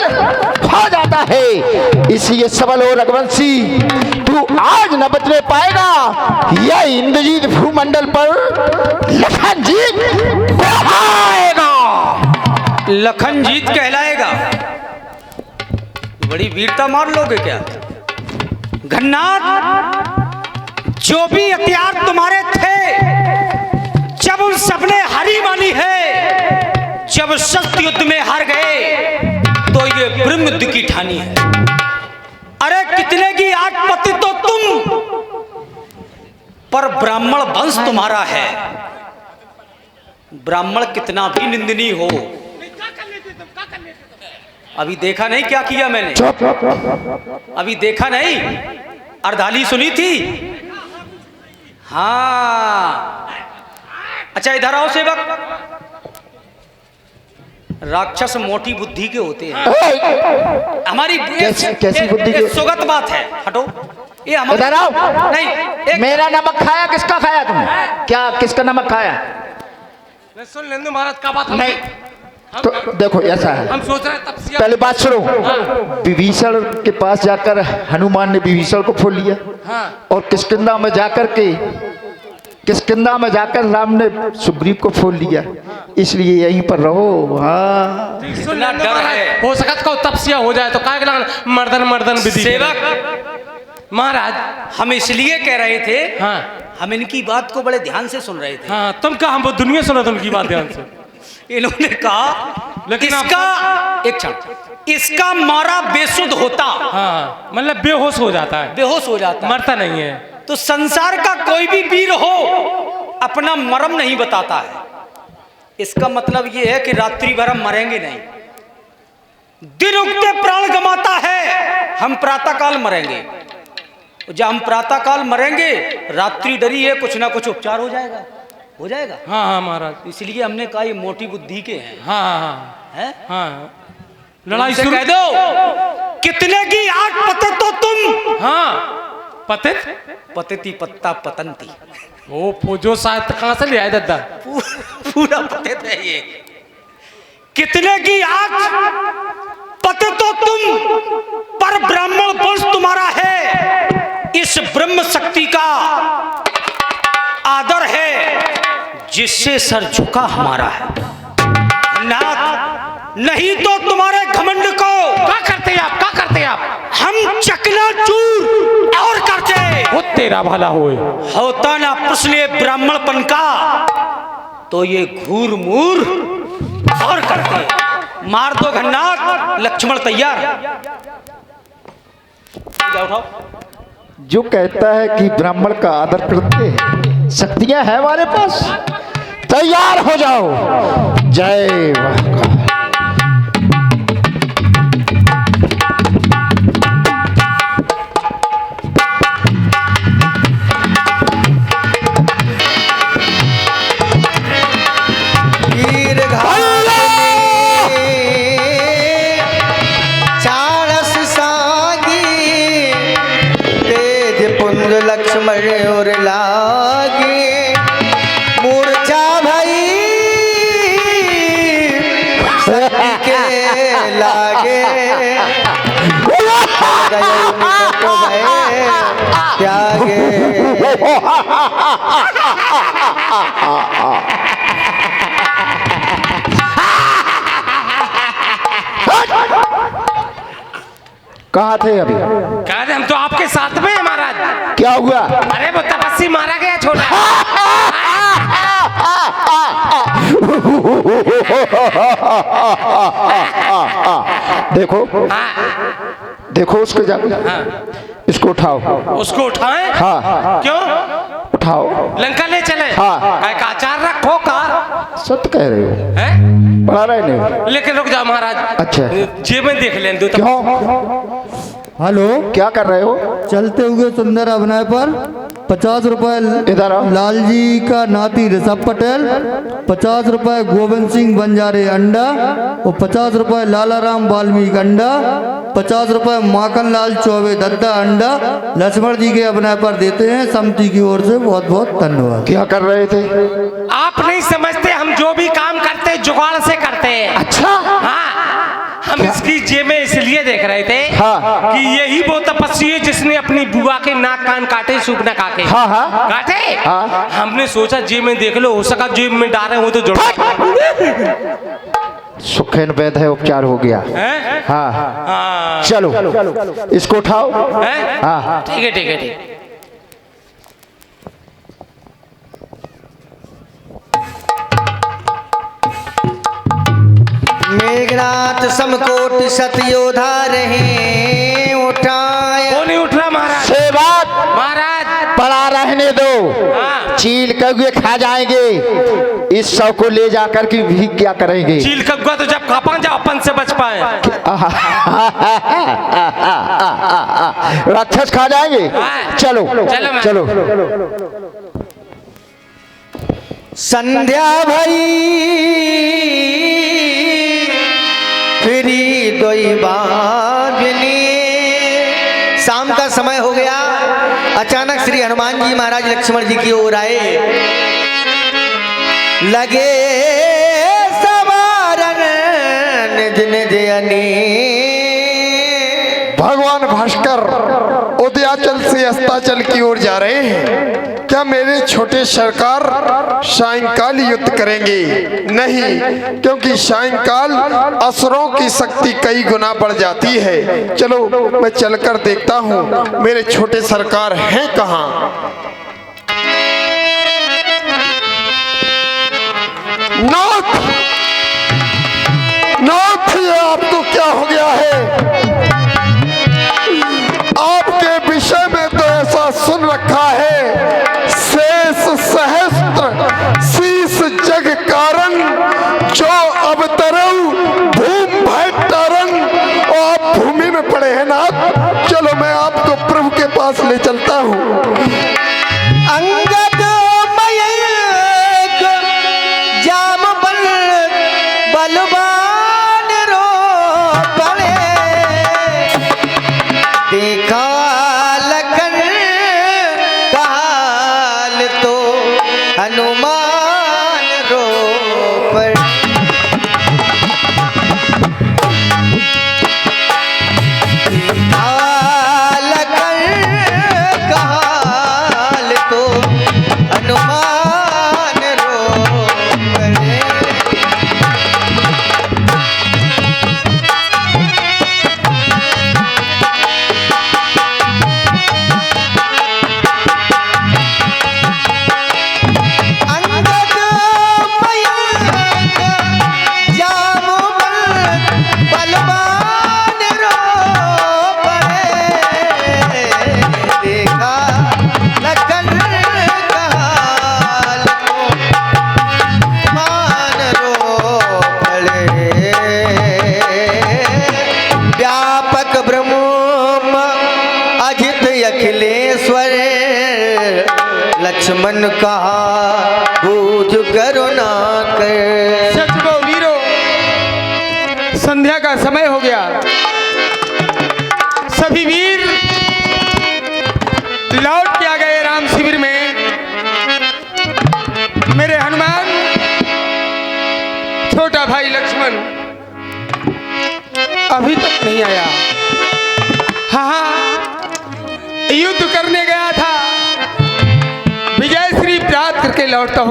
हो जाता है। इसलिए सबल हो रघुवंशी, तू आज न बचने पाएगा। यह इंद्रजीत भूमंडल पर लखनजीत कहलाएगा। लखनजीत कहलाएगा। बड़ी वीरता मार लोगे क्या? घन्नाथ, जो भी हथियार तुम्हारे थे जब उन सबने हारी मानी है, जब शस्त्र युद्ध में हार गए तो ये ब्रह्मयुद्ध की ठानी है। अरे कितने की आठ पति तो तुम, पर ब्राह्मण वंश तुम्हारा है। ब्राह्मण कितना भी निंदनीय हो, अभी देखा नहीं क्या किया मैंने? अभी देखा नहीं? अर्धाली सुनी थी? हाँ, अच्छा इधर आओ सेवक। राक्षस मोटी बुद्धि के होते हैं। हमारी कैसी बुद्धि के? सुगत बात है, हटो। ये हमारी इधर आओ। नहीं, मेरा नमक खाया, किसका खाया तुमने? क्या किसका नमक खाया? सुन लेंदे महाराज का बात नहीं तो देखो ऐसा है, हम सोच रहे हैं तपस्या। पहले बात सुनो। विभीषण के पास जाकर हनुमान ने विभीषण को फोड़ लिया, और किष्किंधा में जाकर राम ने सुग्रीव को फोड़ लिया। इसलिए यहीं पर रहो। हाँ, इतना डर है। हो सकत को तपस्या हो जाए तो काय मर्दन विधि। सेवक महाराज, हम इसलिए कह रहे थे, हाँ हम इनकी बात को बड़े ध्यान से सुन रहे थे। हाँ, तुम कहा हम वो दुनिया सुनो तुमकी बात ध्यान से। इन्होंने कहा लेकिन इसका एक क्षण, इसका मारा बेसुध होता, हाँ मतलब बेहोश हो जाता है, बेहोश हो जाता, मरता नहीं है। तो संसार का कोई भी वीर हो अपना मरम नहीं बताता है। इसका मतलब ये है कि रात्रि भर हम मरेंगे नहीं, दिन उगते प्राण गमाता है, हम प्रातःकाल मरेंगे। जब हम प्रातःकाल मरेंगे, रात्रि डरी है, कुछ ना कुछ उपचार हो जाएगा, हो जाएगा। हाँ हाँ महाराज, इसलिए हमने कहा ये मोटी बुद्धि के हैं। हाँ हाँ हैं? हाँ, लड़ाई से शुरू कह दो कितने की आठ पते तो तुम। हाँ, पतित पतिति पत्ता पतंती, ओ जो साहित्य कहाँ से ले आए दादा? पूरा पतित है ये। कितने की आठ पते तो तुम, पर ब्राह्मण वंश तुम्हारा है। इस ब्रह्म शक्ति का आदर है, जिससे सर झुका हमारा है। नाथ, नहीं तो तुम्हारे घमंड को क्या करते आप, क्या करते आप? हम चकनाचूर और करते। वो तेरा भला होए। होता ना प्रश्न ब्राह्मणपन का, तो ये घूर मूर और करते। मार दो घन्नाथ, लक्ष्मण तैयार। जाओ उठाओ। जो कहता है कि ब्राह्मण का आदर करते हैं, शक्तियां हैं हमारे पास, तैयार हो जाओ। जय महाकाल। लक्ष्मण और लागे मूर्छा भई सखी के लागे तो त्यागे। कहाँ थे अभी? कह रहे हम तो आपके साथ में हैं महाराज। क्या हुआ? अरे वो तपस्वी मारा गया छोटा। देखो देखो उसको जाकर, इसको उठाओ। उसको उठाएं? हाँ। क्यों? उठाओ, लंका ले चले। हाँ। का आचार रखो का सत्य कह रहे हो, है? पढ़ा रहे नहीं। लेकिन रुक जाओ महाराज। अच्छा। जेब में देख लें दो। क्यों? हेलो, क्या कर रहे हो? चलते हुए सुंदर अभिनय पर 50 रुपए इधर आओ। लाल जी का नाती ऋषभ पटेल, 50 रुपए गोविंद सिंह बंजारे अंडा और 50 रुपए लालाराम वाल्मीकि अंडा, 50 रुपए माखन लाल चौबे दद्दा अंडा लक्ष्मण जी के अपने पर देते हैं। समिति की ओर से बहुत बहुत धन्यवाद। क्या कर रहे थे? आप नहीं समझते, हम जो भी काम करते हैं जुगाड़ से करते हैं। अच्छा, हाँ, हम इसकी जेबें इसलिए देख रहे थे हाँ। कि यही वो तपस्वी है जिसने अपनी बुआ के नाक कान काटे, सूप न काटे। हाँ, हाँ। काटे। हाँ। हमने सोचा जेब में देख लो, हो सका जेब में डाले हो तो जोड़। सुखेन वैद है, उपचार हो गया। हैं? हाँ, हाँ। चलो इसको उठाओ। हैं? हाँ, ठीक है, ठीक है, ठीक है। मेघनाथ समकोट सतयोधा रहे उठाए। वो नहीं उठ रहा महाराज। से बात महाराज पड़ा रहने दो, हाँ। चील कौवे खा जाएंगे। इस शव को ले जाकर के भी क्या करेंगे? चील कब्बा तो जब खपा जाओ अपन से बच पाए। राक्षस खा जाएंगे। हाँ। चलो चलो, चलो। संध्या भई फिरी दोई बागनी। शाम का समय हो गया। अचानक श्री हनुमान जी महाराज लक्ष्मण जी की ओर आए, लगे सवारन निज निज अनी। भगवान भास्कर उदयाचल से अस्ताचल की ओर जा रहे हैं। क्या मेरे छोटे सरकार सायंकाल युद्ध करेंगे? नहीं, क्योंकि सायंकाल असुरों की शक्ति कई गुना बढ़ जाती है। चलो मैं चलकर देखता हूँ मेरे छोटे सरकार हैं कहाँ। नाथ, नाथ, ये आपको क्या हो गया है? आपके विषय में तो ऐसा सुन रखा है, शेष सहस्त्र शीस जग कारण, जो अब तरऊ भूम भय तारण। और आप भूमि में पड़े हैं नाथ। चलो मैं आपको प्रभु के पास ले चलता हूँ। अंगद मयंक जाम बल बलवान रो पड़े। देखा लखन काल तो हनुमान रो पड़े। देखा लखन काल तो हनुमान रो पड़े। अंगद मयंक जाम बलवान रो पड़े। देखा लखन काल मान रो पड़े। व्यापक ब्रह्म अजित अखिलेश्वर, लक्ष्मण कहा बूझ करुणा कर। सच को वीरो, संध्या का समय हो गया। सभी वीर लौट के आ गए राम शिविर में। मेरे हनुमान, छोटा भाई लक्ष्मण अभी तक नहीं आया। हाँ, युद्ध करने गया था, विजय श्री प्राप्त करके लौटता होगा।